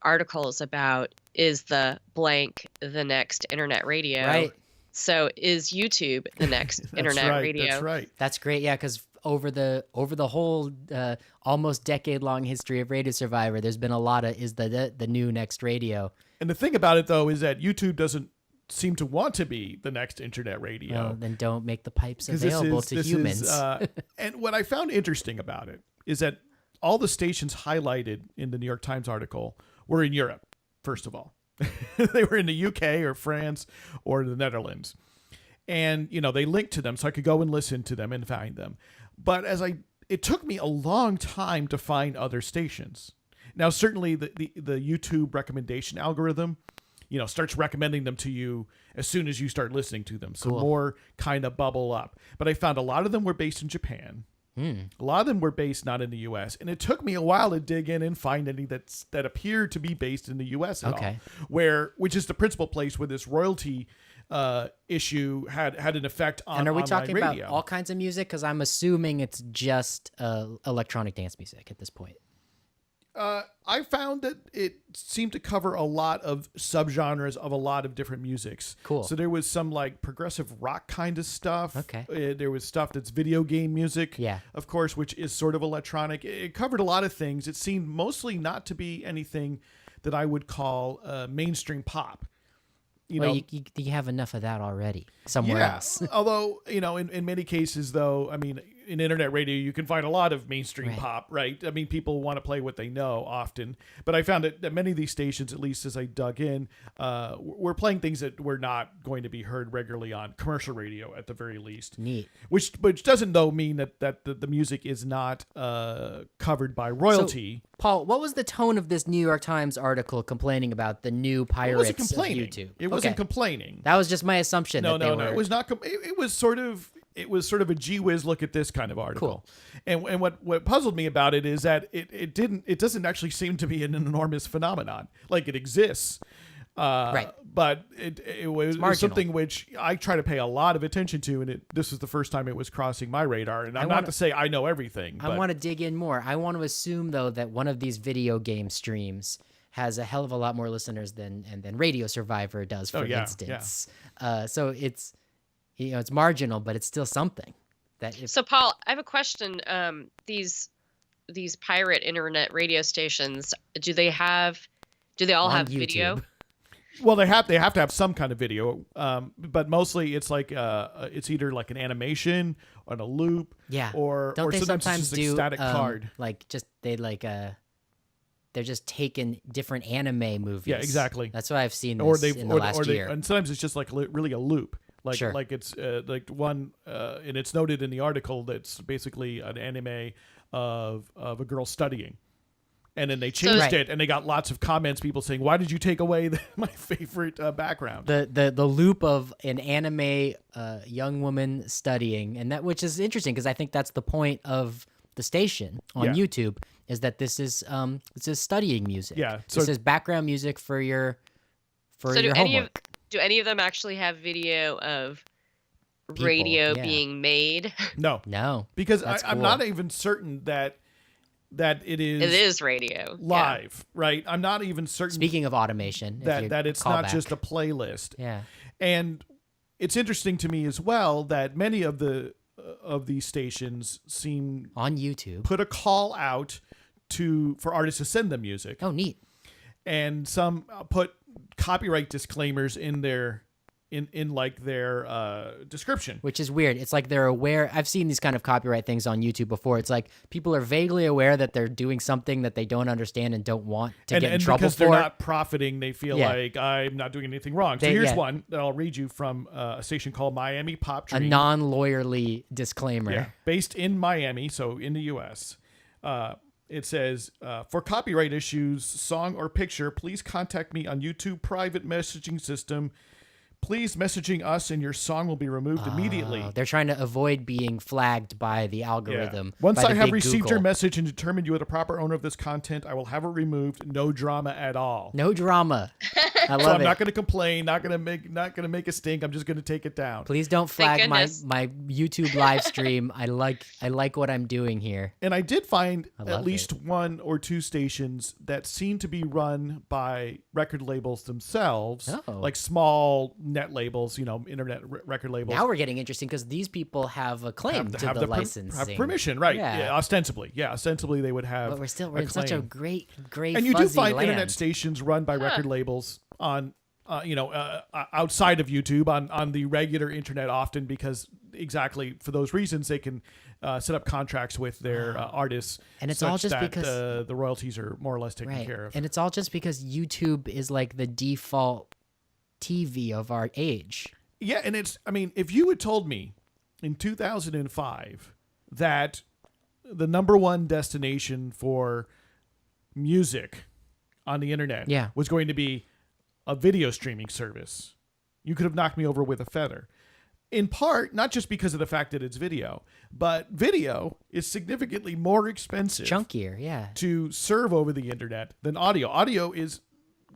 articles about, is the blank the next internet radio? Right. So is YouTube the next That's internet right. radio? That's right. That's great. Yeah, because over the whole almost decade-long history of Radio Survivor, there's been a lot of is the new next radio. And the thing about it, though, is that YouTube doesn't seem to want to be the next internet radio. Well, then don't make the pipes 'Cause available to humans. And what I found interesting about it is that all the stations highlighted in the New York Times article were in Europe, first of all. They were in the UK or France or the Netherlands. And, they linked to them so I could go and listen to them and find them. But it took me a long time to find other stations. Now, certainly the YouTube recommendation algorithm, starts recommending them to you as soon as you start listening to them. So Cool. more kind of bubble up. But I found a lot of them were based in Japan. A lot of them were based not in the U.S. And it took me a while to dig in and find any that appeared to be based in the U.S. at Okay. all. Which is the principal place where this royalty issue had an effect on And are we online talking radio. about all kinds of music? Because I'm assuming it's just electronic dance music at this point. I found that it seemed to cover a lot of subgenres of a lot of different musics. Cool. So there was some like progressive rock kind of stuff. Okay. There was stuff that's video game music. Yeah. Of course, which is sort of electronic. It covered a lot of things. It seemed mostly not to be anything that I would call mainstream pop. You have enough of that already somewhere else. Although, in many cases, though, I mean, in internet radio, you can find a lot of mainstream Right. pop, right? I mean, people want to play what they know often. But I found that many of these stations, at least as I dug in, were playing things that were not going to be heard regularly on commercial radio, at the very least. Neat. Which doesn't, though, mean that the music is not covered by royalty. So, Paul, what was the tone of this New York Times article complaining about the new pirates It wasn't complaining. of YouTube? It wasn't Okay. complaining. That was just my assumption. No, that they no, were... no. It was not. It was sort of. It was sort of a gee whiz look at this kind of article. Cool. And what puzzled me about it is that it doesn't actually seem to be an enormous phenomenon. Like it exists. Right. But it was marginal. something which I try to pay a lot of attention to, and this is the first time it was crossing my radar. And I'm not to say I know everything. I But want to dig in more. I want to assume, though, that one of these video game streams has a hell of a lot more listeners than Radio Survivor does, for instance. So it's it's marginal, but it's still something. So, Paul, I have a question. These pirate internet radio stations, do they all On have YouTube. video? Well, they have to have some kind of video, but mostly it's like it's either like an animation on a loop, Yeah. or Don't they sometimes it's sometimes just a do static card. like just they're just taking different anime movies? Yeah, exactly. That's what I've seen Or this they've in the last year. and sometimes it's just like really a loop, like Sure. like it's like one, and it's noted in the article that's basically an anime of a girl studying. And then they changed Right. it, and they got lots of comments, people saying, "Why did you take away my favorite background?" The loop of an anime young woman studying, and which is interesting because I think that's the point of the station on Yeah. YouTube, is that this is studying music. Yeah, This so- is background music for your So your homework. do any of them actually have video of People, radio yeah. being made? No, No, because That's I'm cool. not even certain that it is It is radio. live, right? I'm not even certain Speaking of automation, if you that it's call not back. just a playlist. Yeah. And it's interesting to me as well that many of these stations seem On YouTube. put a call out for artists to send them music, Oh, neat. and some put copyright disclaimers in their description. Which is weird. It's like they're aware. I've seen these kind of copyright things on YouTube before. It's like people are vaguely aware that they're doing something that they don't understand and don't want to get in trouble because for. they're not profiting, they feel Yeah. like I'm not doing anything wrong. So They- here's yeah. one that I'll read you from a station called Miami Pop A Dream. non-lawyerly disclaimer. Yeah, based in Miami, so in the U.S. It says, for copyright issues, song or picture, please contact me on YouTube private messaging system. Please messaging us and your song will be removed immediately. Oh, they're trying to avoid being flagged by the algorithm. Once by I the have big received your Google. message and determined you are the proper owner of this content, I will have it removed. No drama at all. No drama. I So love I'm it. not going to complain, not going to make a stink. I'm just going to take it down. Please don't flag my goodness. YouTube live stream. I like what I'm doing here. And I did find I at love least one or two stations that seem to be run by record labels themselves, Oh. like small net labels, internet record labels. Now we're getting interesting because these people have a claim to the licensing. have permission, right? Yeah. Yeah, ostensibly. Yeah, ostensibly they would have. But we're in such a claim. great And you do fuzzy find land. internet stations run by record labels on, outside of YouTube on the regular internet often because exactly for those reasons they can set up contracts with their artists, And it's such all just that because- the royalties are more or less taken Right. care of. And it's all just because YouTube is like the default TV of our age. Yeah, and if you had told me in 2005 that the number one destination for music on the internet Yeah. was going to be a video streaming service, you could have knocked me over with a feather. In part, not just because of the fact that it's video, but video is significantly more expensive Chunkier, yeah. to serve over the internet than audio. Audio is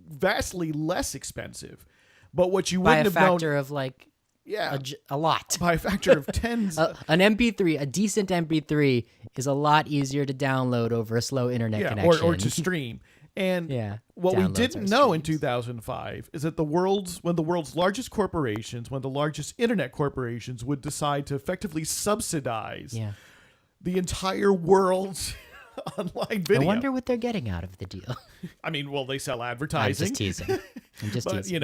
vastly less expensive. But what you By wouldn't a have known, factor of like yeah, a lot. by a factor of tens. An MP3, a decent MP3 is a lot easier to download over a slow internet yeah, connection. or to stream. And Yeah, what we downloads didn't are know in streams. 2005 is that when the world's largest corporations, when the largest internet corporations would decide to effectively subsidize Yeah. the entire world's online video. I wonder what they're getting out of the deal. Well, they sell I'm advertising. just teasing. I'm just But teasing.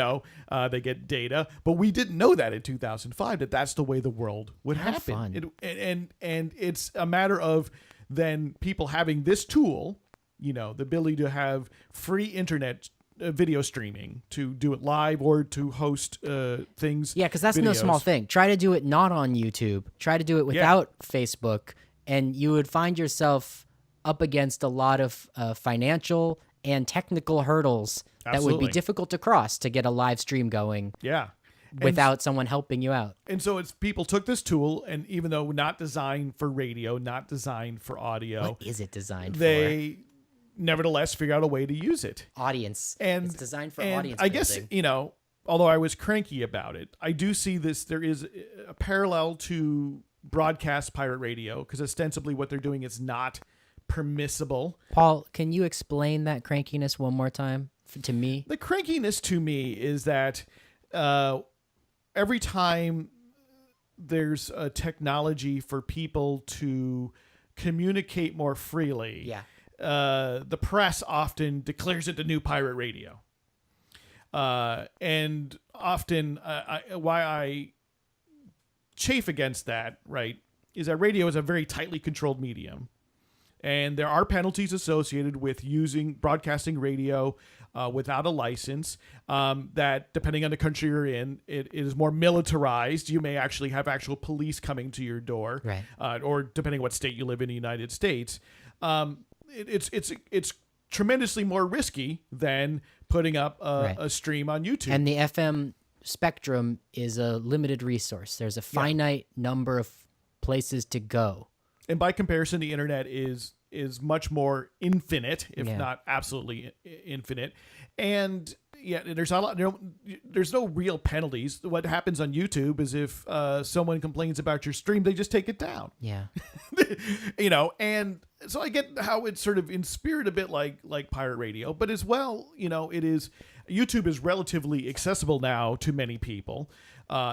they get data, but we didn't know that in 2005 that that's the way the world would Have happen. fun. And it's a matter of then people having this tool, the ability to have free internet video streaming to do it live or to host things. Yeah, because that's no small videos. thing. Try to do it not on YouTube. Try to do it without Facebook, and you would find yourself up against a lot of financial and technical hurdles that would Absolutely. be difficult to cross to get a live stream going Yeah. And without someone helping you out. And so it's people took this tool, and even though not designed for radio, not designed for audio, What is it designed they nevertheless figure out a way to use it. for? Audience. And It's designed for and audience I guess, building. although I was cranky about it, I do see this. There is a parallel to broadcast pirate radio because ostensibly what they're doing is not permissible. Paul, can you explain that crankiness one more time to me? The crankiness to me is that every time there's a technology for people to communicate more freely, Yeah. the press often declares it the new pirate radio. And often why I chafe against that, right, is that radio is a very tightly controlled medium. And there are penalties associated with broadcasting radio without a license. That, depending on the country you're in, it is more militarized. You may actually have actual police coming to your door, Right. Or depending on what state you live in the United States. It's tremendously more risky than putting up a stream on YouTube. And the FM spectrum is a limited resource. There's a finite number of places to go. And by comparison, the internet is much more infinite, if Yeah. not absolutely infinite. And there's a lot. There's no real penalties. What happens on YouTube is if someone complains about your stream, they just take it down. Yeah. And so I get how it's sort of in spirit a bit like pirate radio, but as well, YouTube is relatively accessible now to many people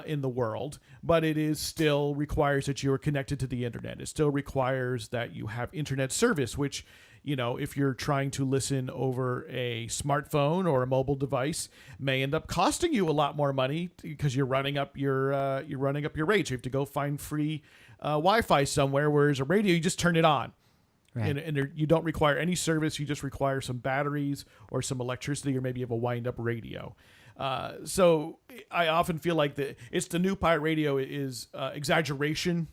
in the world, but it is still requires that you are connected to the internet. It still requires that you have internet service, which, if you're trying to listen over a smartphone or a mobile device, may end up costing you a lot more money because you're running up your rates. You have to go find free Wi-Fi somewhere, whereas a radio, you just turn it on. Right. And you don't require any service. You just require some batteries or some electricity, or maybe you have a wind-up radio. So I often feel like it's the new pirate radio is exaggeration.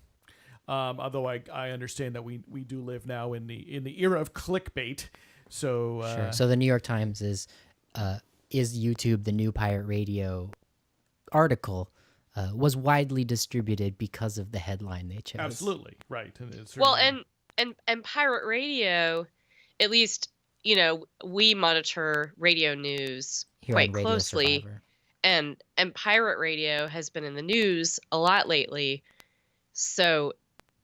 Although I understand that we do live now in the era of clickbait. So Sure. So the New York Times is YouTube the new pirate radio article was widely distributed because of the headline they chose. absolutely right. And it's Well, certainly- and pirate radio, at least we monitor radio news Here quite on Radio closely, Survivor. and pirate radio has been in the news a lot lately. So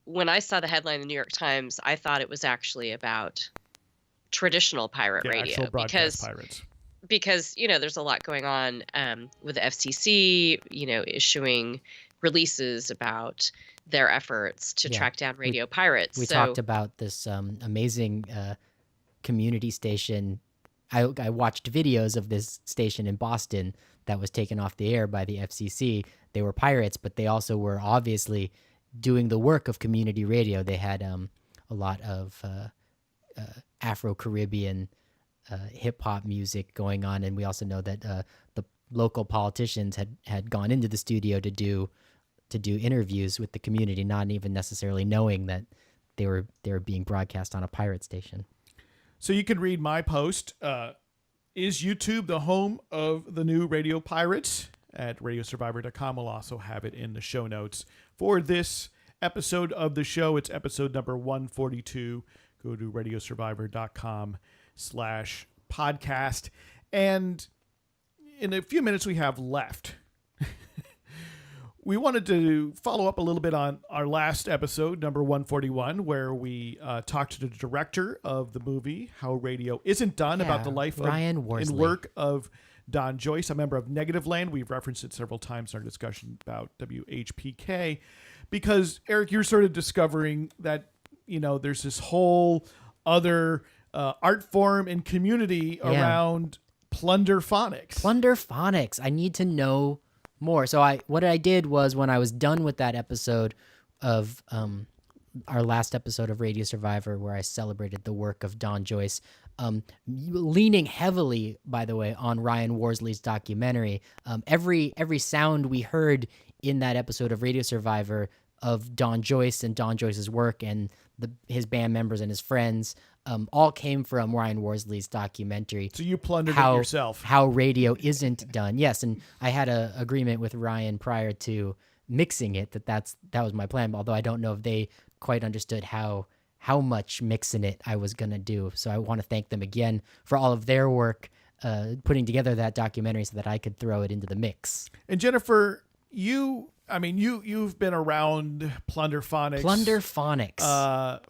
when I saw the headline in the New York Times, I thought it was actually about traditional pirate radio, actual broadcast pirates. because there's a lot going on with the FCC, issuing releases about their efforts to track down radio pirates. We talked about this amazing community station. I watched videos of this station in Boston that was taken off the air by the FCC. They were pirates, but they also were obviously doing the work of community radio. They had a lot of Afro-Caribbean hip-hop music going on, and we also know that the local politicians had gone into the studio to do interviews with the community, not even necessarily knowing that they were being broadcast on a pirate station. So you can read my post. Is YouTube the home of the new radio pirates? At radiosurvivor.com. We'll also have it in the show notes for this episode of the show. It's episode number 142. Go to radiosurvivor.com/podcast. And in a few minutes we have left, we wanted to follow up a little bit on our last episode, number 141, where we talked to the director of the movie, How Radio Isn't Done, about the life Ryan and Worsley. work of Don Joyce, a member of Negativland. We've referenced it several times in our discussion about WHPK, because, Eric, you're sort of discovering that, there's this whole other art form and community around plunderphonics. Plunderphonics. I need to know more. So what I did was, when I was done with that episode of our last episode of Radio Survivor, where I celebrated the work of Don Joyce, leaning heavily, by the way, on Ryan Worsley's documentary. Every sound we heard in that episode of Radio Survivor of Don Joyce and Don Joyce's work and his band members and his friends all came from Ryan Worsley's documentary. So you plundered it yourself. How radio isn't done. Yes, and I had an agreement with Ryan prior to mixing it that was my plan, although I don't know if they quite understood how much mixing it I was going to do. So I want to thank them again for all of their work putting together that documentary so that I could throw it into the mix. And Jennifer, you've been around plunderphonics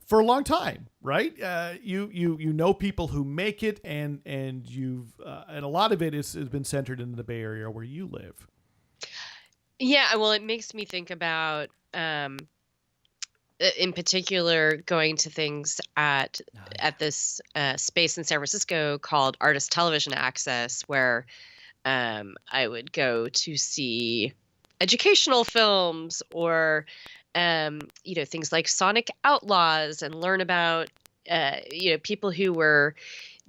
for a long time, right? You know people who make it, and you've and a lot of it has been centered in the Bay Area where you live. Yeah, well, it makes me think about in particular going to things at this space in San Francisco called Artist Television Access, where I would go to see educational films or things like Sonic Outlaws, and learn about people who were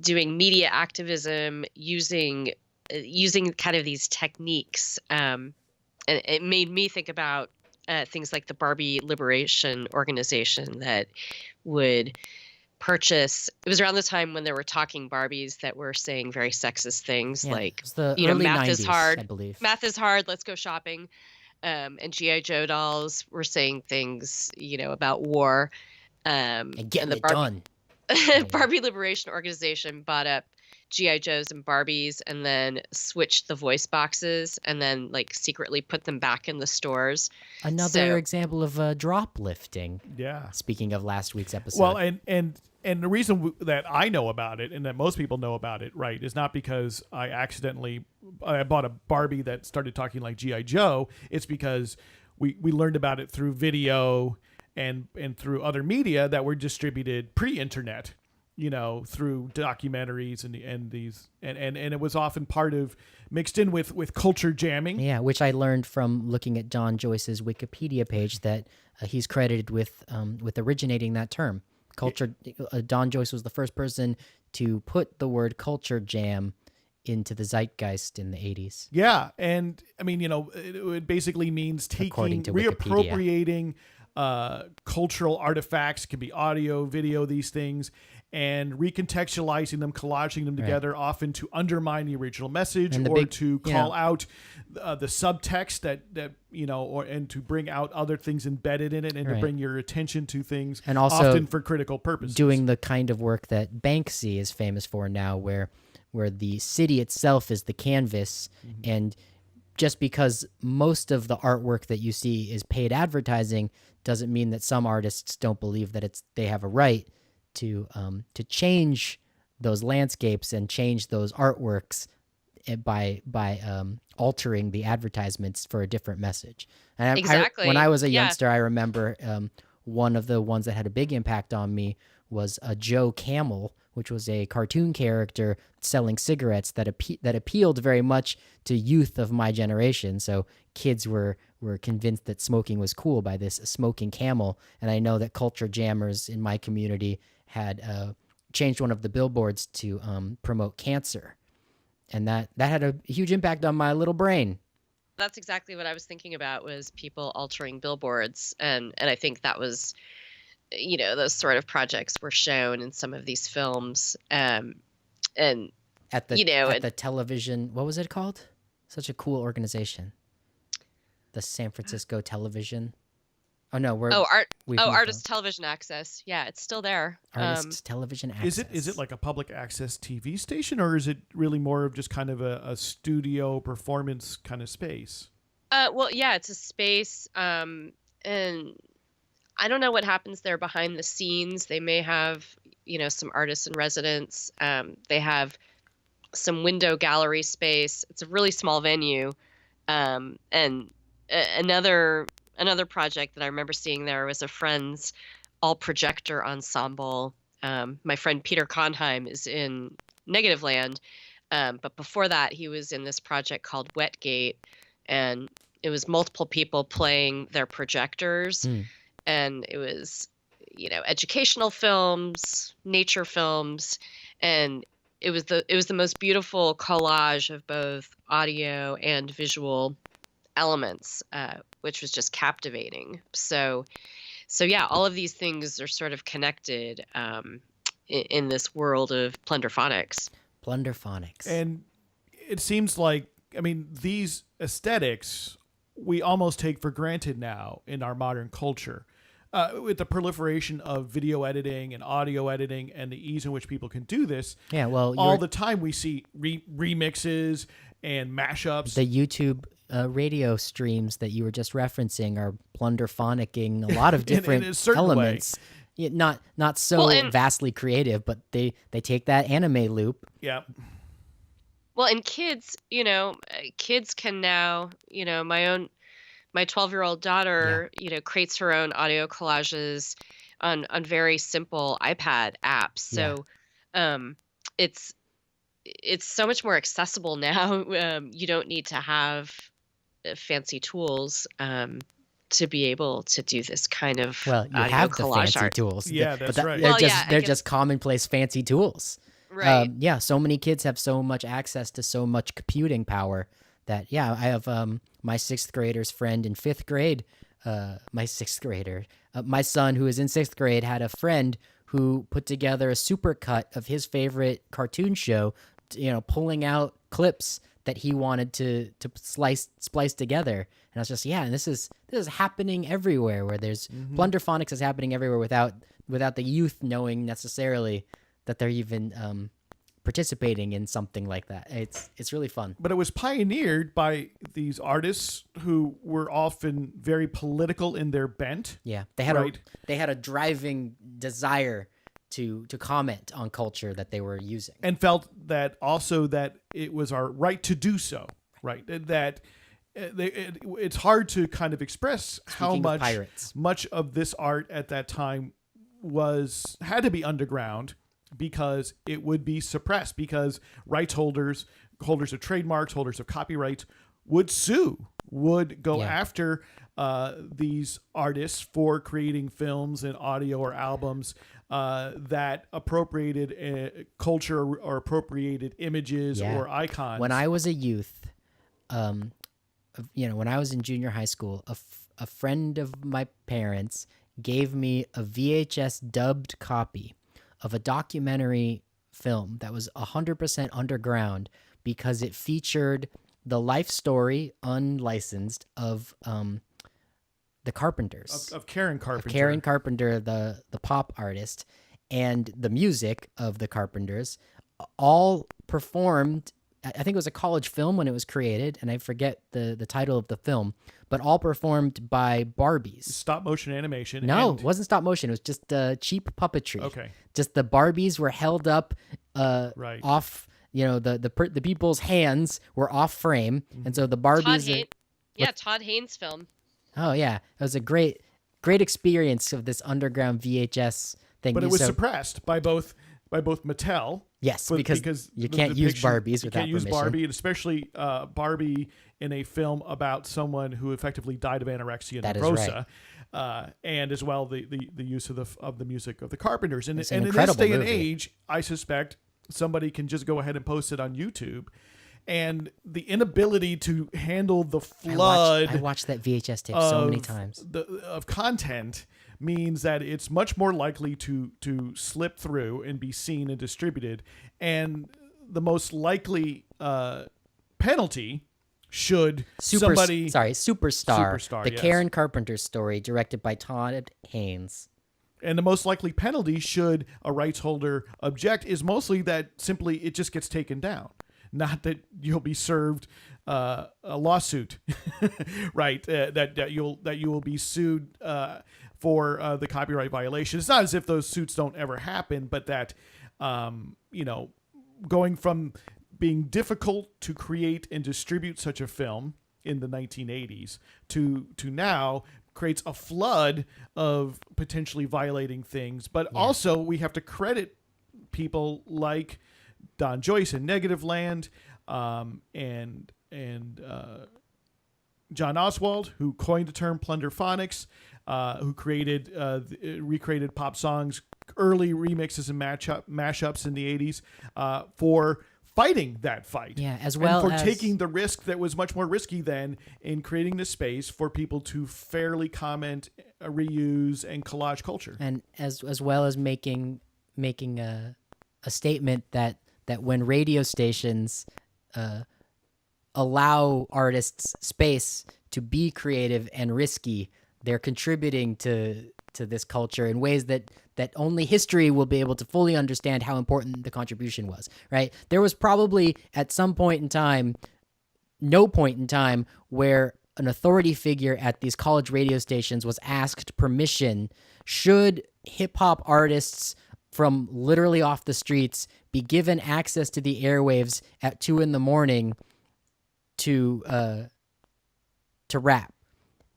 doing media activism using kind of these techniques, and it made me think about things like the Barbie Liberation Organization that would purchase. It was around the time when there were talking Barbies that were saying very sexist things, like, early math 90s, is hard. I believe. Math is hard. Let's go shopping. And G.I. Joe dolls were saying things, about war. And getting the it done. Barbie Liberation Organization bought up G.I. Joes and Barbies, and then switched the voice boxes, and then secretly put them back in the stores. Another example of drop lifting. Yeah. Speaking of last week's episode. Well, and the reason that I know about it, and that most people know about it, right, is not because I bought a Barbie that started talking like G.I. Joe. It's because we learned about it through video and through other media that were distributed pre-internet, through documentaries and it was often mixed in with culture jamming. Yeah, which I learned from looking at Don Joyce's Wikipedia page, that he's credited with originating that term. Culture. Don Joyce was the first person to put the word culture jam into the zeitgeist in the 80s. Yeah, and it basically means reappropriating cultural artifacts. Can be audio, video, these things, and recontextualizing them, collaging them together, often to undermine the original message And or to call out the subtext that and to bring out other things embedded in it and to bring your attention to things, and also often for critical purposes. Doing the kind of work that Banksy is famous for now, where the city itself is the canvas, and just because most of the artwork that you see is paid advertising doesn't mean that some artists don't believe that they have a right to change those landscapes and change those artworks by altering the advertisements for a different message. And Exactly. when I was a Yeah. youngster, I remember one of the ones that had a big impact on me was a Joe Camel, which was a cartoon character selling cigarettes that appealed very much to youth of my generation. So kids were convinced that smoking was cool by this smoking camel. And I know that culture jammers in my community had changed one of the billboards to promote cancer. And that had a huge impact on my little brain. That's exactly what I was thinking about, was people altering billboards. And I think that was, those sort of projects were shown in some of these films. And At the television, what was it called? Such a cool organization. The San Francisco Television. Oh no, Artist Television Access. Yeah, it's still there. Artist Television Access. Is it like a public access TV station, or is it really more of just kind of a studio performance kind of space? Well, yeah, it's a space, and I don't know what happens there behind the scenes. They may have, some artists in residence. They have some window gallery space. It's a really small venue, and another project that I remember seeing there was a friend's all projector ensemble. My friend Peter Konheim is in Negativland, but before that he was in this project called Wetgate, and it was multiple people playing their projectors, and it was educational films, nature films, and it was the most beautiful collage of both audio and visual elements, which was just captivating. So yeah, all of these things are sort of connected in this world of plunderphonics. And it seems like, these aesthetics we almost take for granted now in our modern culture. With the proliferation of video editing and audio editing and the ease in which people can do this, all the time we see remixes and mashups. The YouTube radio streams that you were just referencing are plunderphonicking a lot of different elements. Yeah, not so vastly creative, but they take that anime loop. Yeah. Well, and kids, kids can now, my 12-year-old daughter, creates her own audio collages on very simple iPad apps. So it's so much more accessible now. You don't need to have fancy tools to be able to do this kind of you have the collage fancy art. Yeah, Yeah, that's right. They're just commonplace fancy tools. Right. So many kids have so much access to so much computing power that, I have my sixth grader's friend in fifth grade. My sixth grader, my son who is in sixth grade, had a friend who put together a supercut of his favorite cartoon show, pulling out clips that he wanted to splice together. And I was just, and this is happening everywhere, where there's plunderphonics is happening everywhere without the youth knowing necessarily that they're even participating in something like that. It's really fun. But it was pioneered by these artists who were often very political in their bent. Yeah, they had a driving desire to comment on culture that they were using, and felt that also that it was our right to do so. Right, that it's hard to kind of express how much of this art at that time had to be underground, because it would be suppressed, because rights holders of trademarks, holders of copyrights would go after these artists for creating films and audio or albums that appropriated culture or appropriated images or icons. When I was a youth, when I was in junior high school, a friend of my parents gave me a VHS dubbed copy of a documentary film that was 100% underground because it featured the life story, unlicensed, of the Carpenters. Of Karen Carpenter. Karen Carpenter, the pop artist, and the music of the Carpenters, all performed. I think it was a college film when it was created, and I forget the title of the film, but all performed by Barbies. Stop motion animation. No, and- it wasn't stop motion. It was just cheap puppetry. Okay. Just the Barbies were held up Right. off, the people's hands were off frame, and so the Barbies. Todd Haynes film. Oh yeah, it was a great experience of this underground VHS thing. But it was suppressed by both Mattel. Yes, but- because you the can't use depiction- Barbies you without can't use permission. Barbie, and especially Barbie in a film about someone who effectively died of anorexia That is nervosa. And as well the use of the music of the Carpenters. And It's an in this incredible day and movie. age, I suspect somebody can just go ahead and post it on YouTube. And the inability to handle the flood I watched that VHS tape so many times. of content means that it's much more likely to slip through and be seen and distributed. And the most likely penalty should somebody... Superstar. The yes. Karen Carpenter story, directed by Todd Haynes. And the most likely penalty, should a rights holder object, is mostly that simply it just gets taken down. Not that you'll be served a lawsuit, right? That you will be sued for the copyright violation. It's not as if those suits don't ever happen, but that going from being difficult to create and distribute such a film in the 1980s to now creates a flood of potentially violating things. But also we have to credit people like Don Joyce and Negativland, and John Oswald, who coined the term plunderphonics, who recreated pop songs, early remixes and mashups in the 80s, for fighting that fight. Yeah, as well and for as taking the risk that was much more risky then in creating this space for people to fairly comment, reuse, and collage culture. And as well as making a statement that when radio stations allow artists space to be creative and risky, they're contributing to this culture in ways that only history will be able to fully understand how important the contribution was, right? There was probably at some point in time, no point in time, where an authority figure at these college radio stations was asked permission, should hip-hop artists from literally off the streets be given access to the airwaves at 2 a.m. to rap.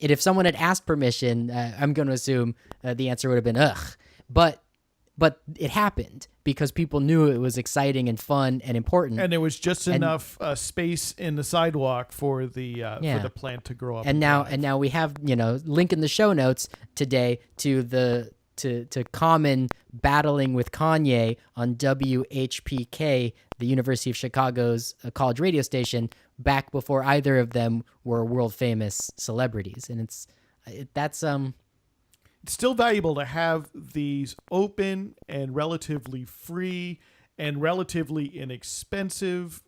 And if someone had asked permission, I'm going to assume the answer would have been ugh. But it happened because people knew it was exciting and fun and important. And there was just enough space in the sidewalk for the plant to grow up. And now we have link in the show notes today to Common battling with Kanye on WHPK, the University of Chicago's college radio station, back before either of them were world famous celebrities. And it's still valuable to have these open and relatively free and relatively inexpensive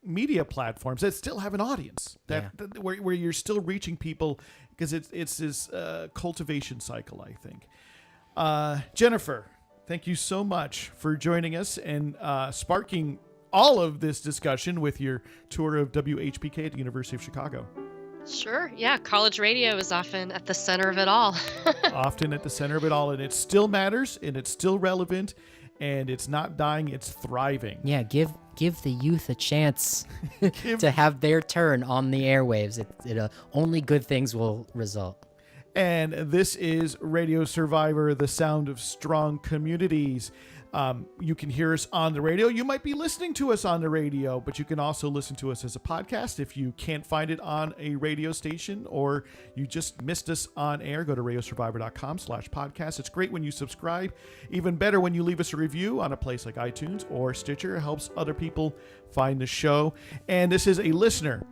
media platforms that still have an audience where you're still reaching people, because it's this cultivation cycle, I think. Jennifer, thank you so much for joining us and sparking all of this discussion with your tour of WHPK at the University of Chicago. Sure. Yeah. College radio is often at the center of it all. Often at the center of it all. And it still matters, and it's still relevant, and it's not dying, it's thriving. Yeah. Give the youth a chance to have their turn on the airwaves. Only good things will result. And this is Radio Survivor, the sound of strong communities. You can hear us on the radio. You might be listening to us on the radio, but you can also listen to us as a podcast. If you can't find it on a radio station, or you just missed us on air, go to radiosurvivor.com/podcast. It's great when you subscribe. Even better when you leave us a review on a place like iTunes or Stitcher. It helps other people find the show. And this is a listener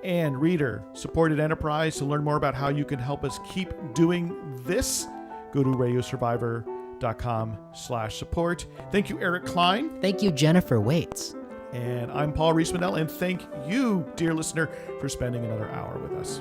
and reader supported enterprise. To learn more about how you can help us keep doing this, go to radiosurvivor.com. whpk.com/support. Thank you, Eric Klein. Thank you, Jennifer Waits. And I'm Paul Reesmandel, and thank you, dear listener, for spending another hour with us.